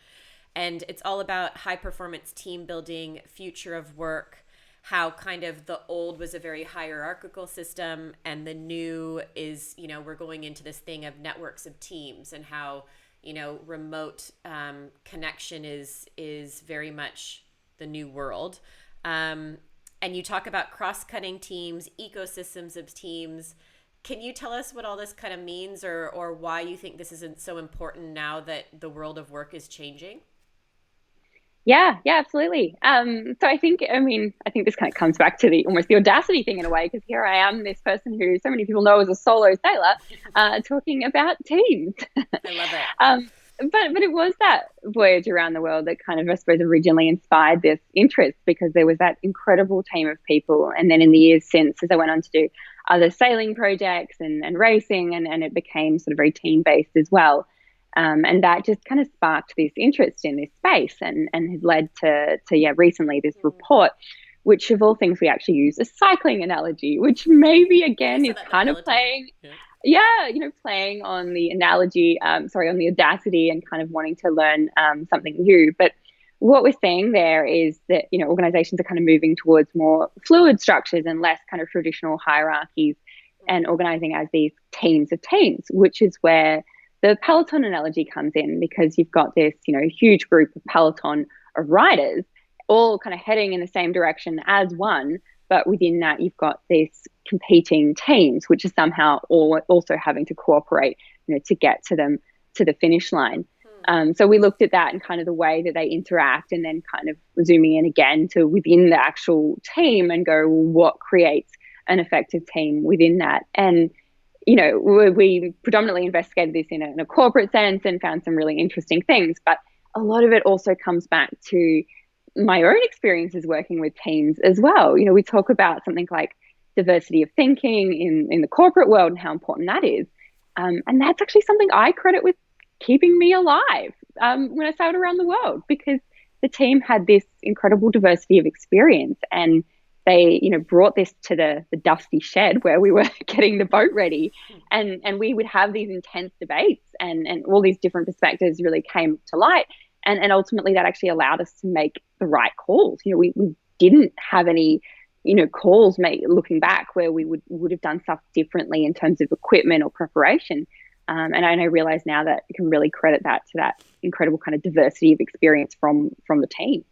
and it's all about high performance team building, future of work, how kind of the old was a very hierarchical system, and the new is, we're going into this thing of networks of teams, and how, remote connection is very much the new world. And you talk about cross-cutting teams, ecosystems of teams. Can you tell us what all this kind of means, or why you think this isn't so important now that the world of work is changing? Yeah, absolutely. So I think this kind of comes back to almost the audacity thing in a way, because here I am, this person who so many people know as a solo sailor, talking about teams. I love it. but it was that voyage around the world that kind of, I suppose, originally inspired this interest, because there was that incredible team of people. And then in the years since, as I went on to do other sailing projects and racing, and it became sort of very team-based as well. And that just kind of sparked this interest in this space, and has led to recently this report, which of all things we actually use a cycling analogy, which maybe again is kind of playing playing on the analogy, on the Audacity, and kind of wanting to learn something new. But what we're seeing there is that, organizations are kind of moving towards more fluid structures and less kind of traditional hierarchies, and organizing as these teams of teams, which is where the peloton analogy comes in, because you've got this, huge group of peloton of riders all kind of heading in the same direction as one, but within that you've got these competing teams, which are somehow also having to cooperate, to get to the finish line. So we looked at that and kind of the way that they interact, and then kind of zooming in again to within the actual team and go, well, what creates an effective team within that? And we predominantly investigated this in a corporate sense and found some really interesting things, but a lot of it also comes back to my own experiences working with teams as well. We talk about something like diversity of thinking in the corporate world and how important that is. And that's actually something I credit with keeping me alive when I sailed around the world, because the team had this incredible diversity of experience, and they, brought this to the dusty shed where we were getting the boat ready, and we would have these intense debates, and all these different perspectives really came to light, and ultimately that actually allowed us to make the right calls. We didn't have any calls looking back where we would have done stuff differently in terms of equipment or preparation. And I realize now that I can really credit that to that incredible kind of diversity of experience from the team.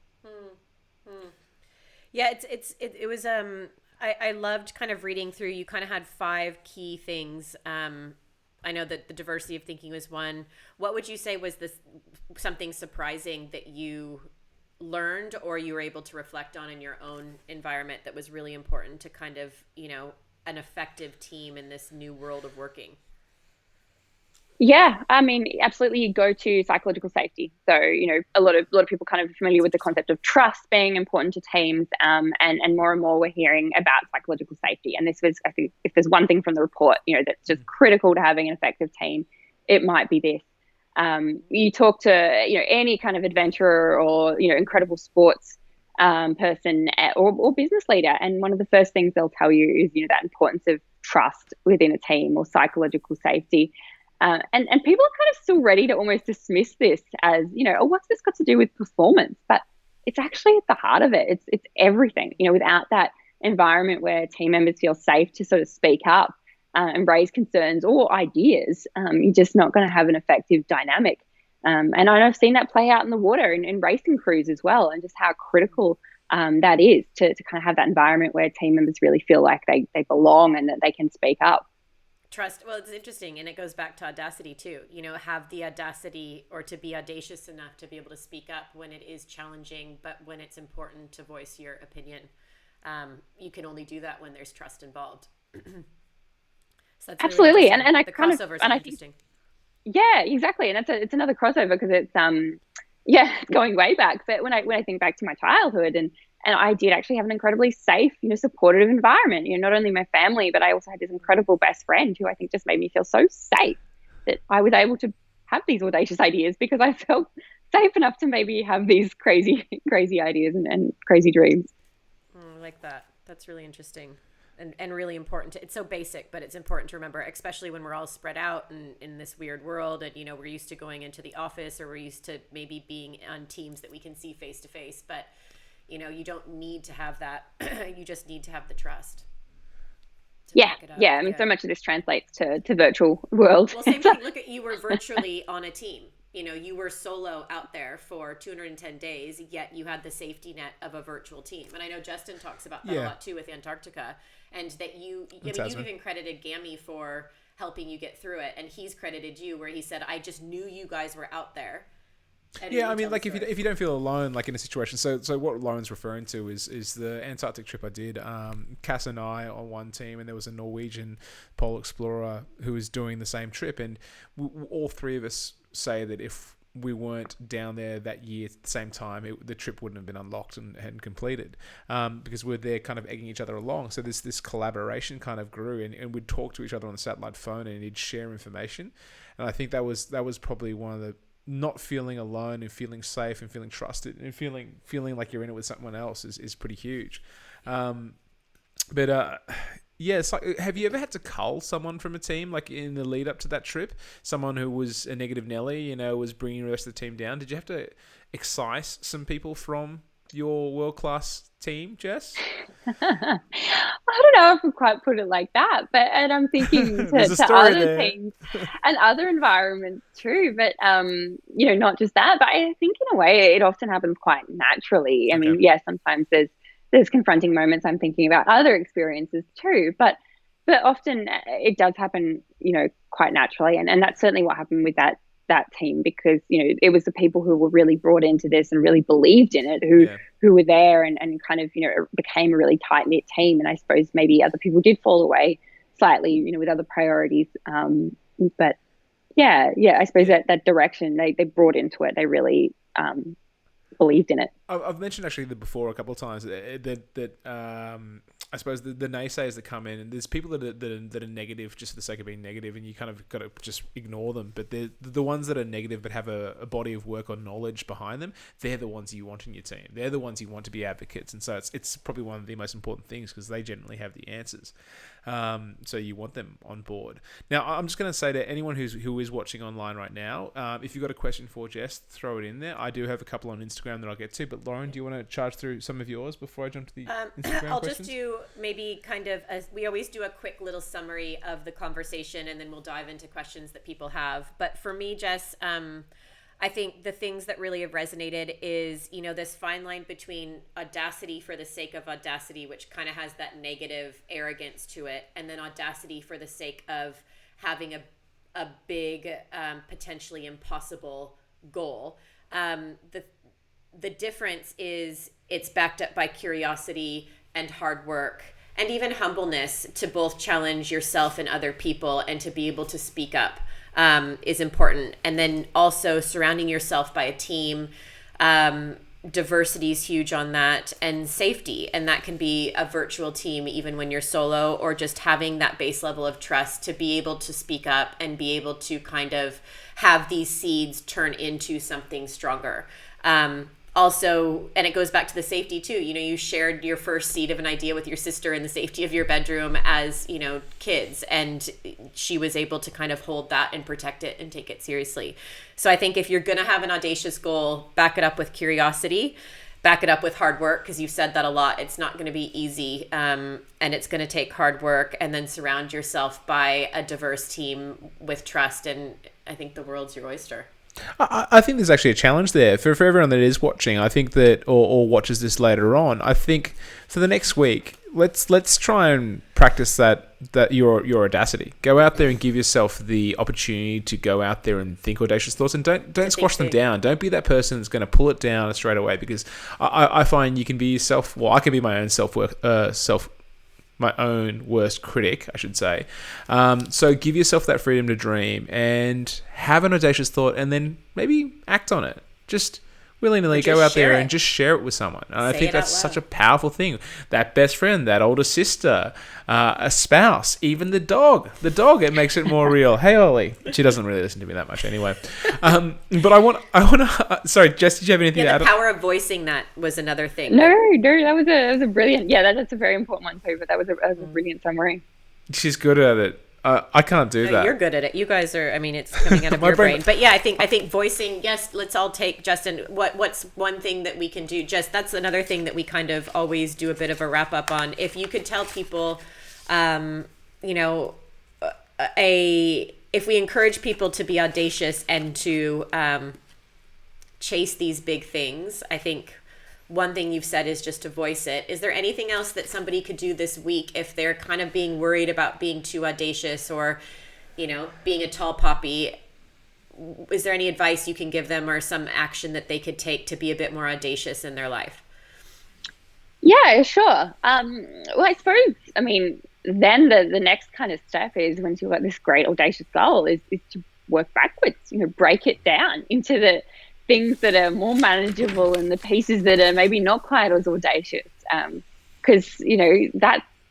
Yeah, it was I loved kind of reading through. You kind of had 5 key things. I know that the diversity of thinking was one. What would you say was something surprising that you learned or you were able to reflect on in your own environment that was really important to kind of, an effective team in this new world of working? Yeah, I mean, absolutely. You go to psychological safety. So, a lot of people kind of familiar with the concept of trust being important to teams, and more and more we're hearing about psychological safety. And this was, I think, if there's one thing from the report, that's just critical to having an effective team, it might be this. You talk to, any kind of adventurer or, incredible sports person or business leader, and one of the first things they'll tell you is, that importance of trust within a team or psychological safety. And people are kind of still ready to almost dismiss this as, what's this got to do with performance? But it's actually at the heart of it. It's everything. Without that environment where team members feel safe to sort of speak up and raise concerns or ideas, you're just not going to have an effective dynamic. And I've seen that play out in the water in racing crews as well, and just how critical that is to kind of have that environment where team members really feel like they belong and that they can speak up. Trust. Well, it's interesting, and it goes back to audacity too. Have the audacity, or to be audacious enough to be able to speak up when it is challenging, but when it's important to voice your opinion. You can only do that when there's trust involved. So that's absolutely, really and I the kind crossovers of, and are I interesting. Think, yeah, exactly, and it's another crossover because it's going way back. But when I think back to my childhood, and I did actually have an incredibly safe, supportive environment. Not only my family, but I also had this incredible best friend who I think just made me feel so safe that I was able to have these audacious ideas because I felt safe enough to maybe have these crazy ideas and crazy dreams. I like that. That's really interesting and really important. It's so basic, but it's important to remember, especially when we're all spread out in this weird world, and we're used to going into the office, or we're used to maybe being on teams that we can see face to face, but you don't need to have that. You just need to have the trust. Yeah. I mean, so much of this translates to virtual world. Well, same thing. Look at, you were virtually on a team. You were solo out there for 210 days, yet you had the safety net of a virtual team. And I know Justin talks about that a lot too with Antarctica, and that you've even credited Gammy for helping you get through it, and he's credited you where he said, I just knew you guys were out there. Yeah, I mean, like if you don't feel alone, like in a situation. So what Lauren's referring to is the Antarctic trip I did. Cass and I on one team, and there was a Norwegian pole explorer who was doing the same trip, and all 3 of us say that if we weren't down there that year at the same time, the trip wouldn't have been unlocked and completed, because we're there kind of egging each other along. So this collaboration kind of grew, and we'd talk to each other on the satellite phone, and he'd share information. And I think that was probably one of the, not feeling alone and feeling safe and feeling trusted and feeling like you're in it with someone else is pretty huge. Yeah, it's like, have you ever had to cull someone from a team, like in the lead up to that trip? Someone who was a negative Nelly, was bringing the rest of the team down. Did you have to excise some people from your world-class team, Jess? I don't know if we quite put it like that, and I'm thinking to other teams and other environments too, but not just that, but I think in a way it often happens quite naturally. I mean, yeah, sometimes there's confronting moments. I'm thinking about other experiences too, but often it does happen, quite naturally, and that's certainly what happened with that team, because it was the people who were really brought into this and really believed in it who were there and kind of became a really tight knit team. And I suppose maybe other people did fall away slightly, with other priorities. But yeah, I suppose that direction they brought into it, they really believed in it. I've mentioned actually before a couple of times that I suppose the naysayers that come in, and there's people that are negative just for the sake of being negative, and you kind of got to just ignore them. But the ones that are negative but have a body of work or knowledge behind them, they're the ones you want in your team. They're the ones you want to be advocates, and so it's probably one of the most important things, because they generally have the answers. So you want them on board. Now, I'm just going to say to anyone who is watching online right now, if you've got a question for Jess, throw it in there. I do have a couple on Instagram that I'll get to, but Lauren, do you want to charge through some of yours before I jump to the Instagram I'll questions? just do maybe kind of, as we always do, a quick little summary of the conversation, and then we'll dive into questions that people have. But for me, Jess, I think the things that really have resonated is, this fine line between audacity for the sake of audacity, which kind of has that negative arrogance to it, and then audacity for the sake of having a big, potentially impossible goal. The difference is it's backed up by curiosity and hard work and even humbleness to both challenge yourself and other people, and to be able to speak up is important. And then also surrounding yourself by a team. Diversity is huge on that, and safety. And that can be a virtual team, even when you're solo, or just having that base level of trust to be able to speak up and be able to kind of have these seeds turn into something stronger. Also, and it goes back to the safety too. You shared your first seed of an idea with your sister in the safety of your bedroom as, kids, and she was able to kind of hold that and protect it and take it seriously. So I think if you're going to have an audacious goal, back it up with curiosity, back it up with hard work, because you've said that a lot. It's not going to be easy, and it's going to take hard work, and then surround yourself by a diverse team with trust, and I think the world's your oyster. I think there's actually a challenge there for everyone that is watching. I think that or watches this later on. I think for the next week, let's try and practice that your audacity. Go out there and give yourself the opportunity to go out there and think audacious thoughts, and don't squash them down. Don't be that person that's going to pull it down straight away, because I find you can be yourself. Well, I can be my own my own worst critic, I should say. So give yourself that freedom to dream and have an audacious thought, and then maybe act on it. Just willy-nilly go out there and just share it with someone. And I think that's such a powerful thing. That best friend, that older sister, a spouse, even the dog. The dog, it makes it more real. Hey, Ollie. She doesn't really listen to me that much anyway. But I want to... Sorry, Jess, did you have anything to add? The power of voicing that was another thing. No, that was a brilliant... Yeah, that's a very important one too, but that was a brilliant summary. She's good at it. I can't do that. You're good at it. You guys are. I mean, it's coming out of your brain. But yeah, I think voicing. Yes, let's all take Justin. What's one thing that we can do? Just that's another thing that we kind of always do a bit of a wrap up on. If you could tell people, if we encourage people to be audacious and to chase these big things, I think one thing you've said is just to voice it. Is there anything else that somebody could do this week if they're kind of being worried about being too audacious or, being a tall poppy? Is there any advice you can give them or some action that they could take to be a bit more audacious in their life? Yeah, sure. Well, I suppose, then the next kind of step is, once you've got this great audacious goal, is to work backwards, break it down into the things that are more manageable and the pieces that are maybe not quite as audacious. Because,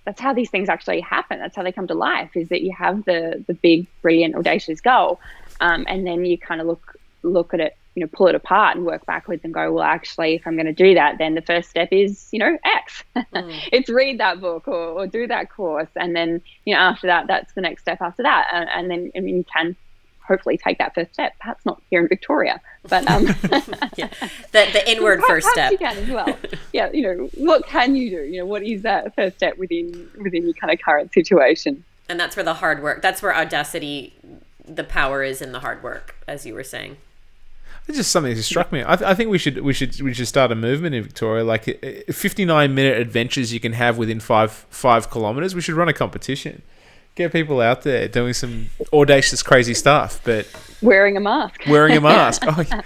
that's how these things actually happen. That's how they come to life, is that you have the big, brilliant, audacious goal. And then you kind of look at it, pull it apart and work backwards and go, well, actually, if I'm going to do that, then the first step is, X. It's read that book or do that course. And then, after that, that's the next step after that. And then, you can hopefully take that first step. Perhaps not here in Victoria, but yeah. the inward first step. You can as well. Yeah, what can you do? What is that first step within your kind of current situation? And that's where the hard work. That's where Audacity, the power is in the hard work, as you were saying. It's just something that struck me. I think we should start a movement in Victoria, like 59-minute adventures you can have within five kilometers. We should run a competition. Get people out there doing some audacious, crazy stuff, but wearing a mask. Oh, yeah.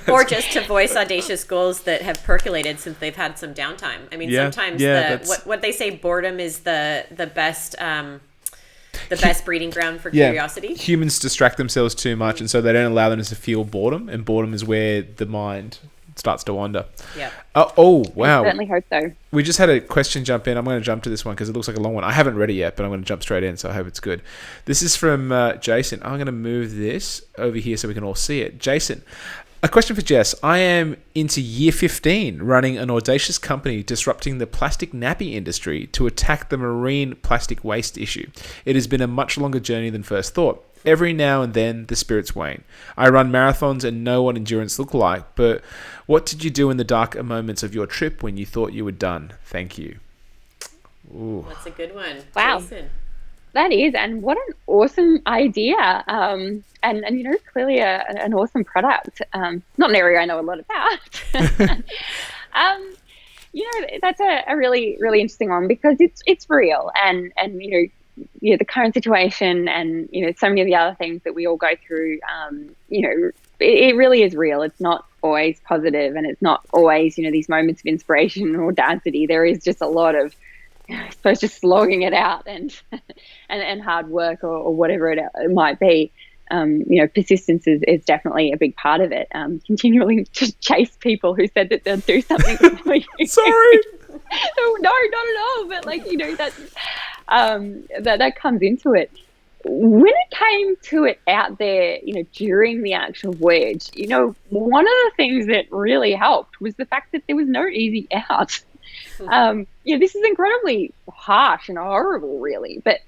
Or just to voice audacious goals that have percolated since they've had some downtime. I mean, sometimes what they say, boredom is the best breeding ground for curiosity. Humans distract themselves too much, and so they don't allow them to feel boredom, and boredom is where the mind starts to wander. Yeah. Oh, wow. I certainly hope so. We just had a question jump in. I'm going to jump to this one because it looks like a long one. I haven't read it yet, but I'm going to jump straight in, so I hope it's good. This is from Jason. I'm going to move this over here so we can all see it. Jason, a question for Jess. I am into year 15, running an audacious company disrupting the plastic nappy industry to attack the marine plastic waste issue. It has been a much longer journey than first thought. Every now and then, the spirits wane. I run marathons and know what endurance look like, but what did you do in the darker moments of your trip when you thought you were done? Thank you. Ooh. That's a good one. Wow. Jason. That is, and what an awesome idea. And clearly an awesome product. Not an area I know a lot about. That's a really, really interesting one because it's real and the current situation and, so many of the other things that we all go through, it really is real. It's not always positive and it's not always, these moments of inspiration and audacity. There is just a lot of, I suppose, just slogging it out and hard work or whatever it might be. Persistence is definitely a big part of it. Continually just chase people who said that they'll do something for you. Sorry. No, not at all. But that comes into it. When it came to it out there, during the actual voyage, one of the things that really helped was the fact that there was no easy out. This is incredibly harsh and horrible, really, but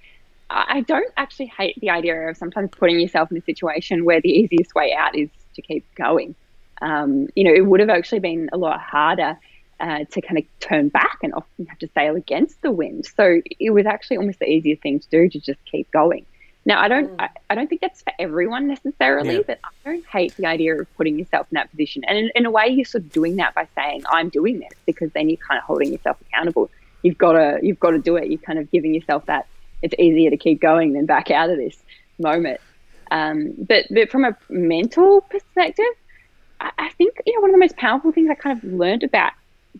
I don't actually hate the idea of sometimes putting yourself in a situation where the easiest way out is to keep going. It would have actually been a lot harder to kind of turn back and often have to sail against the wind. So it was actually almost the easiest thing to do, to just keep going. Now, I don't think that's for everyone necessarily, but I don't hate the idea of putting yourself in that position. And in a way, you're sort of doing that by saying, I'm doing this, because then you're kind of holding yourself accountable. You've got to do it. You're kind of giving yourself that it's easier to keep going than back out of this moment. But from a mental perspective, I think, one of the most powerful things I kind of learned about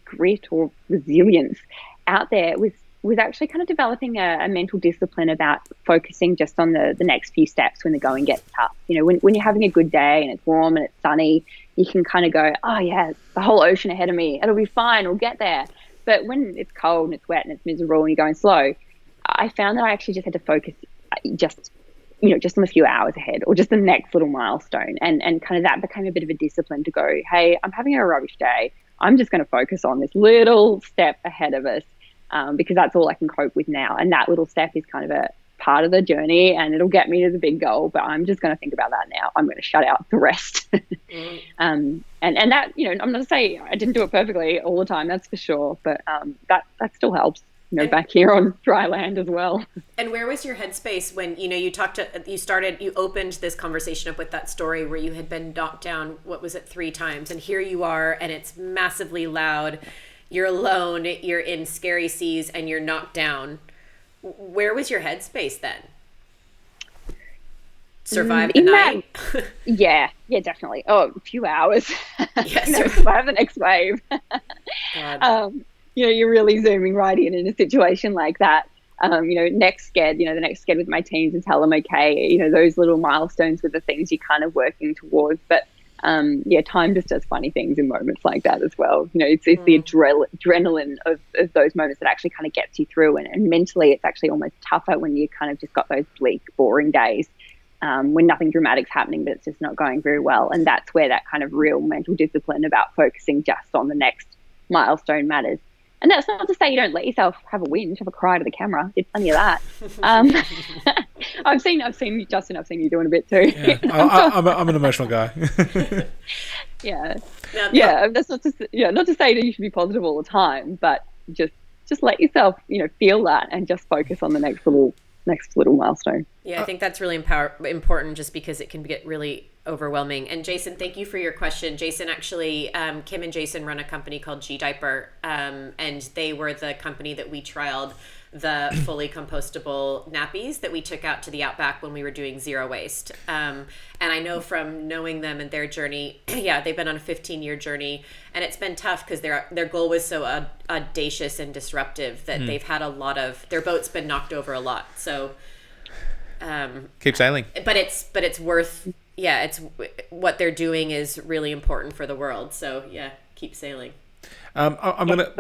grit or resilience out there was actually kind of developing a mental discipline about focusing just on the next few steps when the going gets tough. When you're having a good day and it's warm and it's sunny, you can kind of go, oh yeah, the whole ocean ahead of me, it'll be fine, we'll get there. But when it's cold and it's wet and it's miserable and you're going slow, I found that I actually just had to focus just on a few hours ahead or just the next little milestone. And kind of that became a bit of a discipline to go, hey, I'm having a rubbish day. I'm just going to focus on this little step ahead of us. Because that's all I can cope with now. And that little step is kind of a part of the journey and it'll get me to the big goal, but I'm just going to think about that now. I'm going to shut out the rest. And that, I'm not saying I didn't do it perfectly all the time, that's for sure, but that still helps, back here on dry land as well. And where was your headspace when, you opened this conversation up with that story where you had been knocked down, 3 times, and here you are and it's massively loud. You're alone, you're in scary seas, and you're knocked down. Where was your headspace then? Survive the night? Yeah, definitely. Oh, a few hours. Yes. Survive the next wave. You're really zooming right in a situation like that. next sked, the next sked with my teams and tell them, okay, those little milestones were the things you're kind of working towards. But time just does funny things in moments like that as well. It's the adrenaline of those moments that actually kind of gets you through. And mentally, it's actually almost tougher when you kind of just got those bleak, boring days when nothing dramatic's happening, but it's just not going very well. And that's where that kind of real mental discipline about focusing just on the next milestone matters. And that's not to say you don't let yourself have a whinge, have a cry to the camera. Did plenty of that. I've seen you, Justin. I've seen you doing a bit too. Yeah. I'm an emotional guy. Yeah. That's not to say that you should be positive all the time, but just let yourself, feel that and just focus on the next little milestone. Yeah, I think that's really important just because it can get really overwhelming. And Jason, thank you for your question. Jason, actually, Kim and Jason run a company called G Diaper, and they were the company that we trialed the fully compostable nappies that we took out to the outback when we were doing zero waste. And I know from knowing them and their journey, they've been on a 15-year journey, and it's been tough because their goal was so audacious and disruptive that they've had their boat's been knocked over a lot. So keep sailing. But it's worth. Yeah, it's what they're doing is really important for the world. So keep sailing. I'm gonna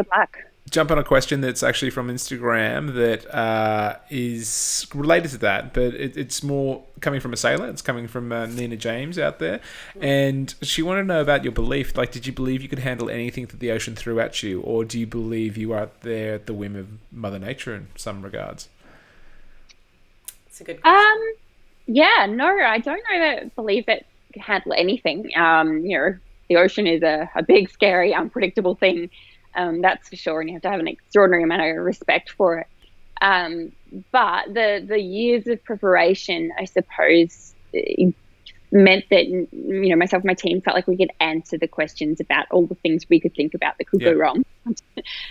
jump on a question that's actually from Instagram that is related to that, but it's more coming from a sailor. It's coming from Nina James out there, and she wanted to know about your belief. Like, did you believe you could handle anything that the ocean threw at you, or do you believe you are out there at the whim of Mother Nature in some regards? It's a good question. No, I don't know that believe it can handle anything. The ocean is a big, scary, unpredictable thing. That's for sure, and you have to have an extraordinary amount of respect for it. But the years of preparation, I suppose, meant that myself and my team felt like we could answer the questions about all the things we could think about that could go wrong.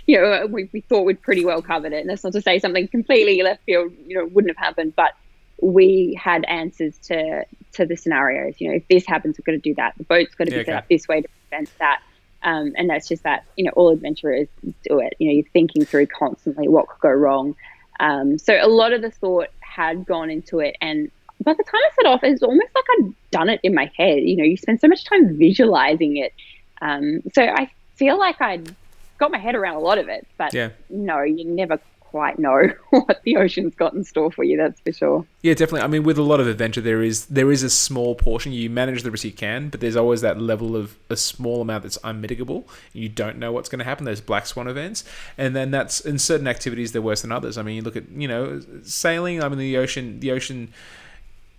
We thought we'd pretty well covered it, and that's not to say something completely left field wouldn't have happened, but we had answers to the scenarios. If this happens, we've got to do that. The boat's got to be set up this way to prevent that. And that's just that, all adventurers do it. You're thinking through constantly what could go wrong. So a lot of the thought had gone into it. And by the time I set off, it's almost like I'd done it in my head. You spend so much time visualizing it. So I feel like I'd got my head around a lot of it. But no, you never quite know what the ocean's got in store for you, that's for sure. Yeah, definitely. I mean, with a lot of adventure, there is a small portion. You manage the risk you can, but there's always that level of a small amount that's unmitigable. You don't know what's going to happen. There's black swan events, and then that's in certain activities they're worse than others. I mean, you look at sailing. I mean, the ocean.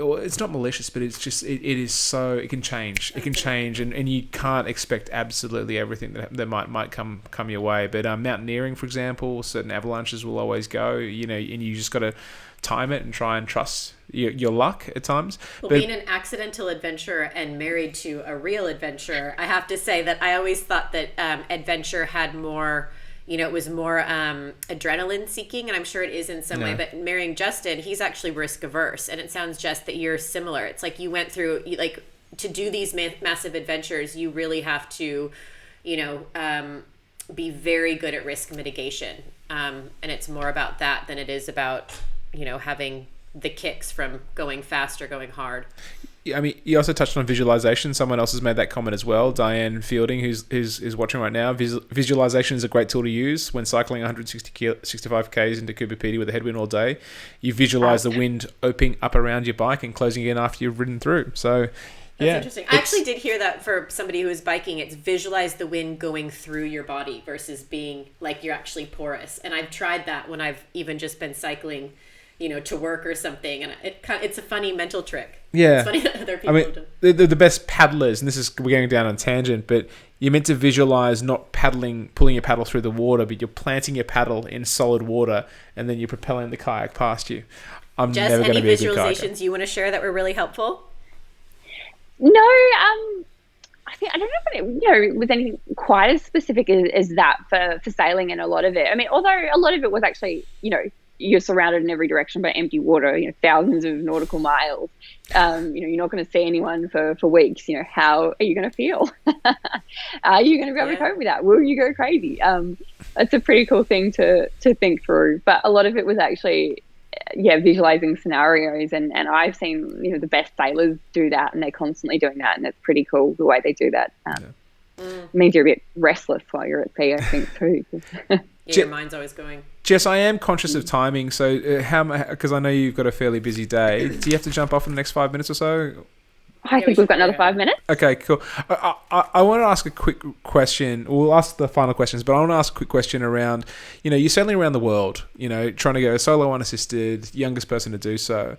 It's not malicious, but it's just it is so it can change. It can change, and you can't expect absolutely everything that might come your way. But mountaineering, for example, certain avalanches will always go. And you just got to time it and try and trust your luck at times. Well, being an accidental adventurer and married to a real adventurer, I have to say that I always thought that adventure had more. It was more adrenaline seeking, and I'm sure it is in some way, but marrying Justin, he's actually risk averse. And it sounds just that you're similar. It's like you went through, to do these massive adventures, you really have to, be very good at risk mitigation. And it's more about that than it is about, having the kicks from going fast or going hard. I mean, you also touched on visualization. Someone else has made that comment as well. Diane Fielding, who's watching right now. Visualization is a great tool to use when cycling 165 k's into Cooper Pedy with a headwind all day. You visualize the wind opening up around your bike and closing in after you've ridden through. So, that's interesting. I actually did hear that for somebody who is biking. It's visualize the wind going through your body versus being like you're actually porous. And I've tried that when I've even just been cycling, to work or something, and it's a funny mental trick. Yeah, it's funny that other people do. They're the best paddlers, and we're going down on a tangent, but you're meant to visualize not pulling your paddle through the water, but you're planting your paddle in solid water, and then you're propelling the kayak past you. Jess, never going to be a good kayaker. Any visualizations you want to share that were really helpful? No, I don't know if it was anything quite as specific as that for sailing, and a lot of it. I mean, although a lot of it was actually, you're surrounded in every direction by empty water, thousands of nautical miles. You're not going to see anyone for weeks. How are you going to feel? Are you going to be able to cope with that? Will you go crazy? It's a pretty cool thing to think through. But a lot of it was actually, visualizing scenarios. And I've seen, the best sailors do that, and they're constantly doing that. And it's pretty cool the way they do that. It means you're a bit restless while you're at sea, I think, too. Your mind's always going. Jess, I am conscious of timing, so because I know you've got a fairly busy day. Do you have to jump off in the next 5 minutes or so? I think we've got another 5 minutes. Okay, cool. I want to ask a quick question. We'll ask the final questions, but I want to ask a quick question around, you're certainly around the world, trying to go solo unassisted, youngest person to do so.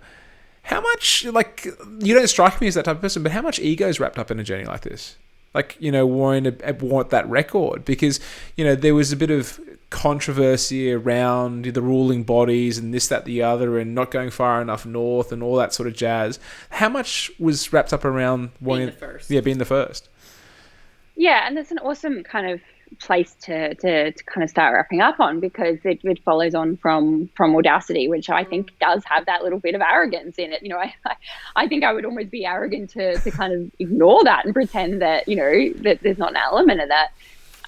How much, you don't strike me as that type of person, but how much ego is wrapped up in a journey like this? Wanting to want that record, because, there was a bit of controversy around the ruling bodies and this, that, the other, and not going far enough north and all that sort of jazz. How much was wrapped up around wanting being the first? Yeah, being the first. Yeah, and that's an awesome kind of place to kind of start wrapping up on, because it follows on from Audacity, which I think does have that little bit of arrogance in it. I think I would almost be arrogant to kind of ignore that and pretend that, that there's not an element of that.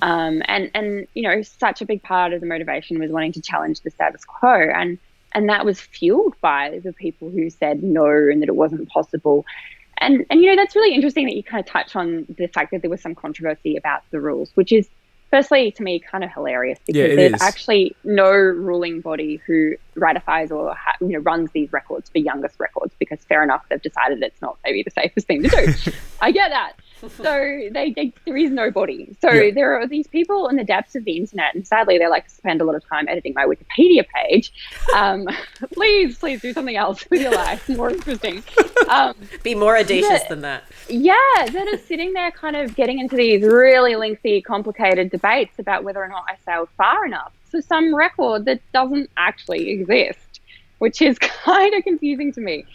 And such a big part of the motivation was wanting to challenge the status quo. And that was fueled by the people who said no and that it wasn't possible. And that's really interesting that you kind of touch on the fact that there was some controversy about the rules, which is, firstly, to me, kind of hilarious, because there's actually no ruling body who ratifies or runs these records for youngest records, because fair enough, they've decided it's not maybe the safest thing to do. I get that. So there is no body. So there are these people in the depths of the internet, and sadly they like to spend a lot of time editing my Wikipedia page. Please do something else with your life, more interesting. Be more audacious than that. Yeah, that is sitting there kind of getting into these really lengthy, complicated debates about whether or not I sailed far enough for some record that doesn't actually exist, which is kind of confusing to me.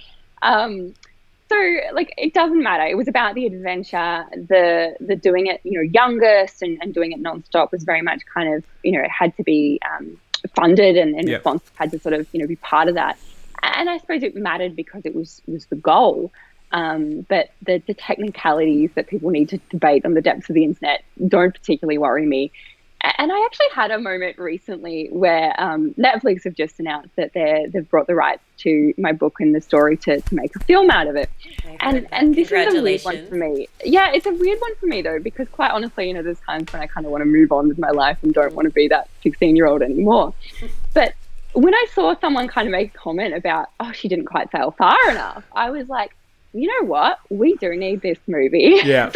So, it doesn't matter. It was about the adventure, the doing it, youngest and doing it nonstop was very much kind of, it had to be funded and the sponsor had to sort of, be part of that. And I suppose it mattered because it was the goal. But the technicalities that people need to debate on the depths of the internet don't particularly worry me. And I actually had a moment recently where Netflix have just announced that they've brought the rights to my book and the story to make a film out of it. And this is a weird one for me. Yeah, it's a weird one for me, though, because quite honestly, there's times when I kind of want to move on with my life and don't want to be that 16-year-old anymore. But when I saw someone kind of make a comment about, oh, she didn't quite sail far enough, I was like, you know what? We do need this movie. Yeah.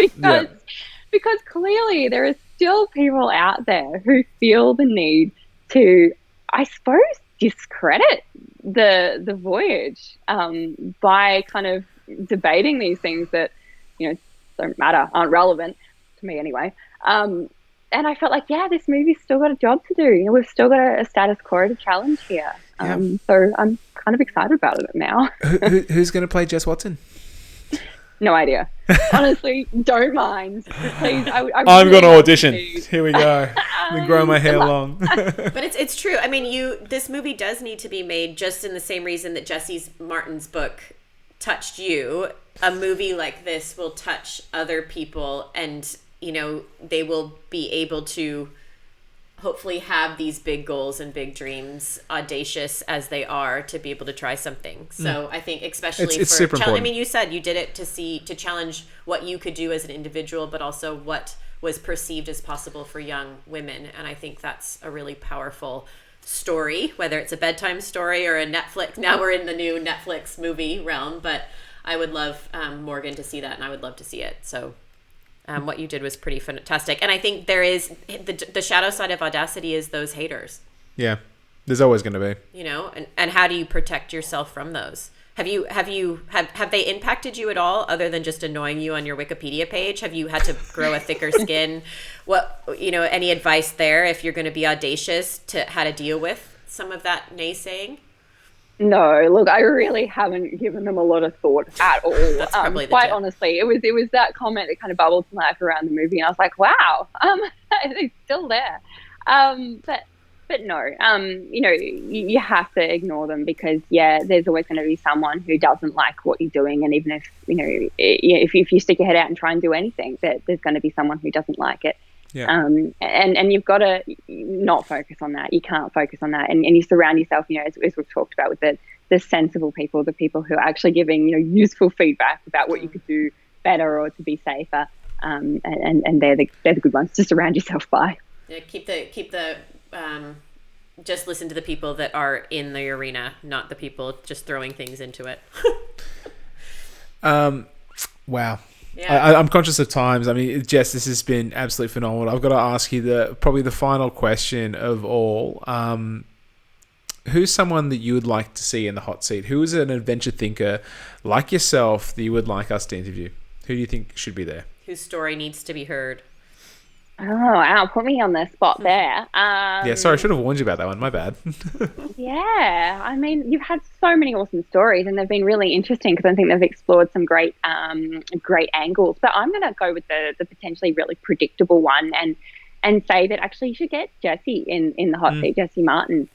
Because clearly there are still people out there who feel the need to, I suppose, discredit the voyage by kind of debating these things that, don't matter, aren't relevant to me anyway. And I felt like, this movie's still got a job to do. We've still got a status quo to challenge here. So I'm kind of excited about it now. Who's going to play Jess Watson? No idea. Honestly, don't mind. Please, I'm going to audition. Here we go. I'm grow my hair long. But it's true. I mean, this movie does need to be made just in the same reason that Jesse Martin's book touched you. A movie like this will touch other people, and they will be able to hopefully have these big goals and big dreams, audacious as they are, to be able to try something. So I think especially it's super important. I mean, you said you did it to challenge what you could do as an individual, but also what was perceived as possible for young women. And I think that's a really powerful story, whether it's a bedtime story or a Netflix. Now we're in the new Netflix movie realm, but I would love Morgan to see that, and I would love to see it. So what you did was pretty fantastic. And I think there is the shadow side of Audacity is those haters. Yeah, there's always going to be. And how do you protect yourself from those? Have they impacted you at all, other than just annoying you on your Wikipedia page? Have you had to grow a thicker skin? Any advice there if you're going to be audacious to how to deal with some of that naysaying? No, look, I really haven't given them a lot of thought at all. That's probably quite honestly, it was that comment that kind of bubbled to life around the movie, and I was like, wow, they're still there. But but no. You have to ignore them because there's always going to be someone who doesn't like what you're doing, and even if if you stick your head out and try and do anything, that there's going to be someone who doesn't like it. Yeah. And you've got to not focus on that. You can't focus on that, and you surround yourself, as we've talked about, with the sensible people, the people who are actually giving useful feedback about what you could do better or to be safer. And they're the good ones to surround yourself by. Yeah, keep the just listen to the people that are in the arena, not the people just throwing things into it. Wow. Yeah. I'm conscious of times. I mean, Jess, this has been absolutely phenomenal. I've got to ask you probably the final question of all. Who's someone that you would like to see in the hot seat? Who is an adventure thinker like yourself that you would like us to interview? Who do you think should be there? Whose story needs to be heard? Oh, wow. Put me on the spot there. Yeah, sorry, I should have warned you about that one. My bad. Yeah. I mean, you've had so many awesome stories and they've been really interesting because I think they've explored some great angles. But I'm going to go with the potentially really predictable one and say that actually you should get Jesse in the hot seat, Jesse Martin,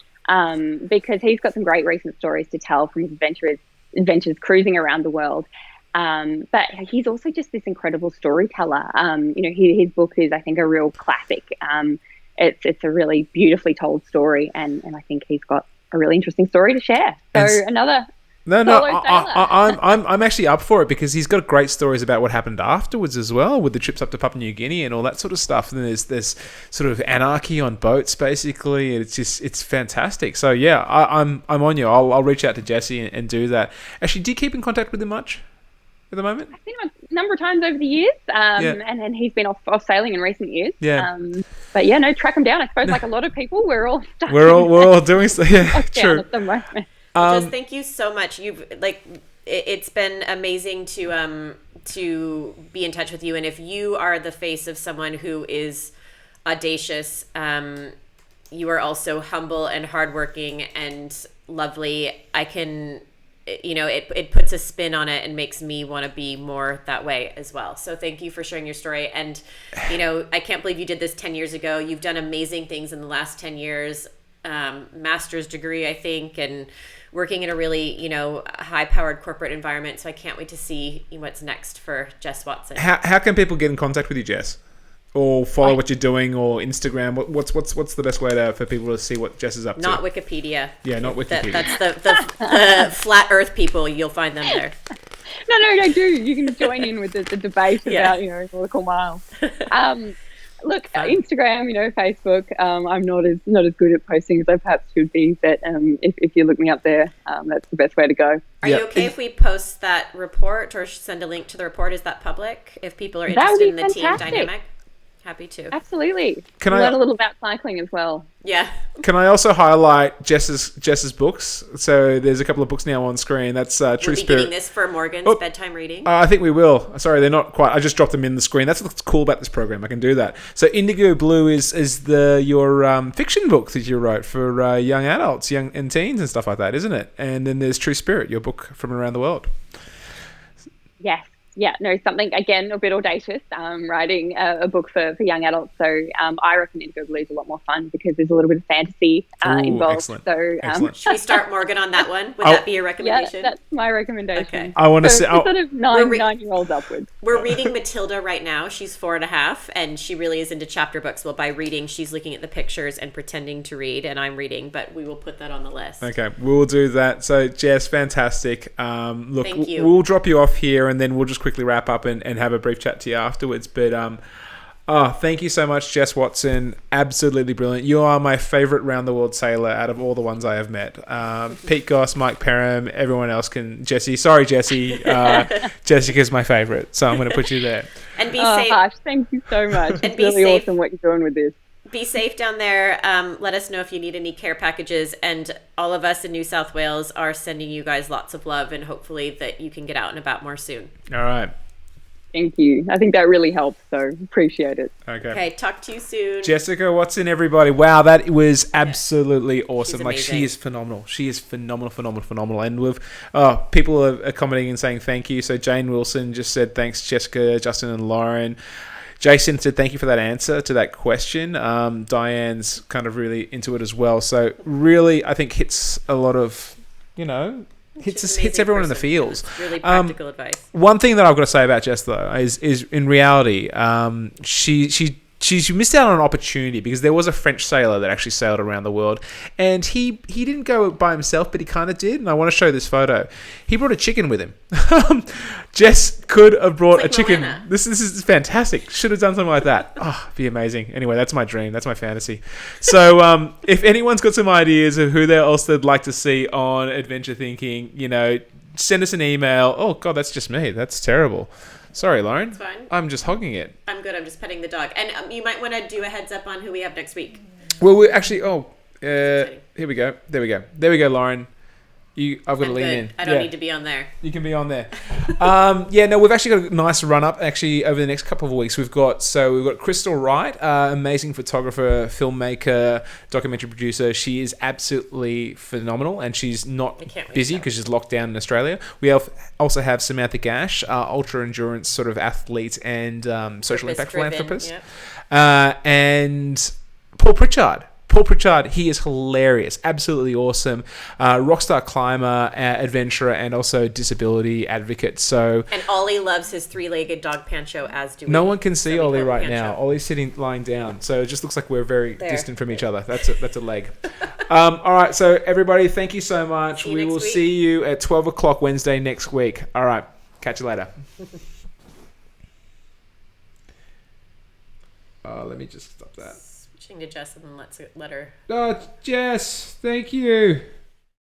because he's got some great recent stories to tell from his adventures cruising around the world. But he's also just this incredible storyteller. His book is, I think, a real classic. It's a really beautifully told story, and I think he's got a really interesting story to share. So I'm actually up for it because he's got great stories about what happened afterwards as well, with the trips up to Papua New Guinea and all that sort of stuff. And there's sort of anarchy on boats, basically. It's fantastic. So yeah, I'm on you. I'll reach out to Jesse and do that. Actually, do you keep in contact with him much at the moment? I've seen him a number of times over the years, and he's been off sailing in recent years. Yeah. But yeah, no, track him down. I suppose like a lot of people, we're all stuck. We're all doing so. Yeah, true. At the moment. Just thank you so much. It's been amazing to be in touch with you. And if you are the face of someone who is audacious, you are also humble and hardworking and lovely. It puts a spin on it and makes me want to be more that way as well. So thank you for sharing your story. And, I can't believe you did this 10 years ago. You've done amazing things in the last 10 years, master's degree, I think, and working in a really, high-powered corporate environment. So I can't wait to see what's next for Jess Watson. How can people get in contact with you, Jess? Or follow what you're doing, or Instagram? What's the best way for people to see what Jess is up to? Not Wikipedia. Yeah, not Wikipedia. That's the flat Earth people. You'll find them there. No, do. You can join in with the debate about nautical miles. Look, Instagram, Facebook. I'm not as good at posting as I perhaps should be, but if you look me up there, that's the best way to go. Are you okay if we post that report or send a link to the report? Is that public? If people are interested in the team dynamic? Happy to. Absolutely. Can I learn a little about cycling as well? Yeah. Can I also highlight Jess's books? So there's a couple of books now on screen. That's True Spirit. We'll be getting this for Morgan's bedtime reading. I think we will. Sorry, they're not quite. I just dropped them in the screen. That's what's cool about this program. I can do that. So Indigo Blue is your fiction book that you wrote for young adults, young and teens and stuff like that, isn't it? And then there's True Spirit, your book from around the world. Yes. Yeah, no, something, again, a bit audacious, writing a book for young adults. So I reckon Indigo Blue is a lot more fun because there's a little bit of fantasy involved. Excellent. So excellent. Should we start Morgan on that one? Would that be your recommendation? Yeah, that's my recommendation. Okay. I want to say... sort of 9-year-olds upwards. We're reading Matilda right now. She's 4.5, and she really is into chapter books. Well, by reading, she's looking at the pictures and pretending to read, and I'm reading, but we will put that on the list. Okay, we'll do that. So, Jess, fantastic. Look, Thank you. We'll drop you off here, and then we'll just quickly wrap up and have a brief chat to you afterwards. But thank you so much, Jess Watson. Absolutely brilliant. You are my favourite round the world sailor out of all the ones I have met. Pete Goss, Mike Perham, everyone else can. Sorry, Jessie. Jessica's my favourite, so I'm going to put you there. And be safe. Harsh, thank you so much. And it's be really safe. awesome what you're doing with this. Be safe down there. Let us know if you need any care packages, and all of us in New South Wales are sending you guys lots of love, and hopefully that you can get out and about more soon. All right. Thank you. I think that really helps, so appreciate it. Okay, talk to you soon. Jessica Watson, everybody. Wow, that was absolutely awesome. She's she amazing. is phenomenal. She is phenomenal. And with people are commenting and saying thank you. So Jane Wilson just said thanks, Jessica, Justin and Lauren. Jason said, thank you for that answer to that question. Diane's kind of really into it as well. So really, I think hits a lot of, hits everyone in the feels. Yeah, really practical advice. One thing that I've got to say about Jess, though, is in reality, she missed out on an opportunity because there was a French sailor that actually sailed around the world, and he didn't go by himself, but he kind of did. And I want to show this photo. He brought a chicken with him. Jess could have brought a chicken. Moana. This is fantastic. Should have done something like that. Oh, be amazing. Anyway, that's my dream. That's my fantasy. So if anyone's got some ideas of who else they'd like to see on Adventure Thinking, send us an email. Oh God, that's just me. That's terrible. Sorry, Lauren. It's fine. I'm just hogging it. I'm good. I'm just petting the dog. And you might want to do a heads up on who we have next week. Well, we actually. Here we go. There we go, Lauren. I've got to lean in. I don't need to be on there. You can be on there. We've actually got a nice run up. Actually, over the next couple of weeks, we've got Crystal Wright, amazing photographer, filmmaker, documentary producer. She is absolutely phenomenal, and she's not busy because she's locked down in Australia. We also have Samantha Gash, ultra endurance sort of athlete and social impact philanthropist, and Paul Pritchard. He is hilarious, absolutely awesome, rockstar climber, adventurer, and also disability advocate. So, and Ollie loves his three-legged dog Pancho, as do we. No one can see Ollie right now. Ollie's lying down, so it just looks like we're very distant from each other. That's a leg. All right, so everybody, thank you so much. We will see you at 12 o'clock Wednesday next week. All right, catch you later. Let me just stop that. To Jess and then let her. Oh, Jess, thank you.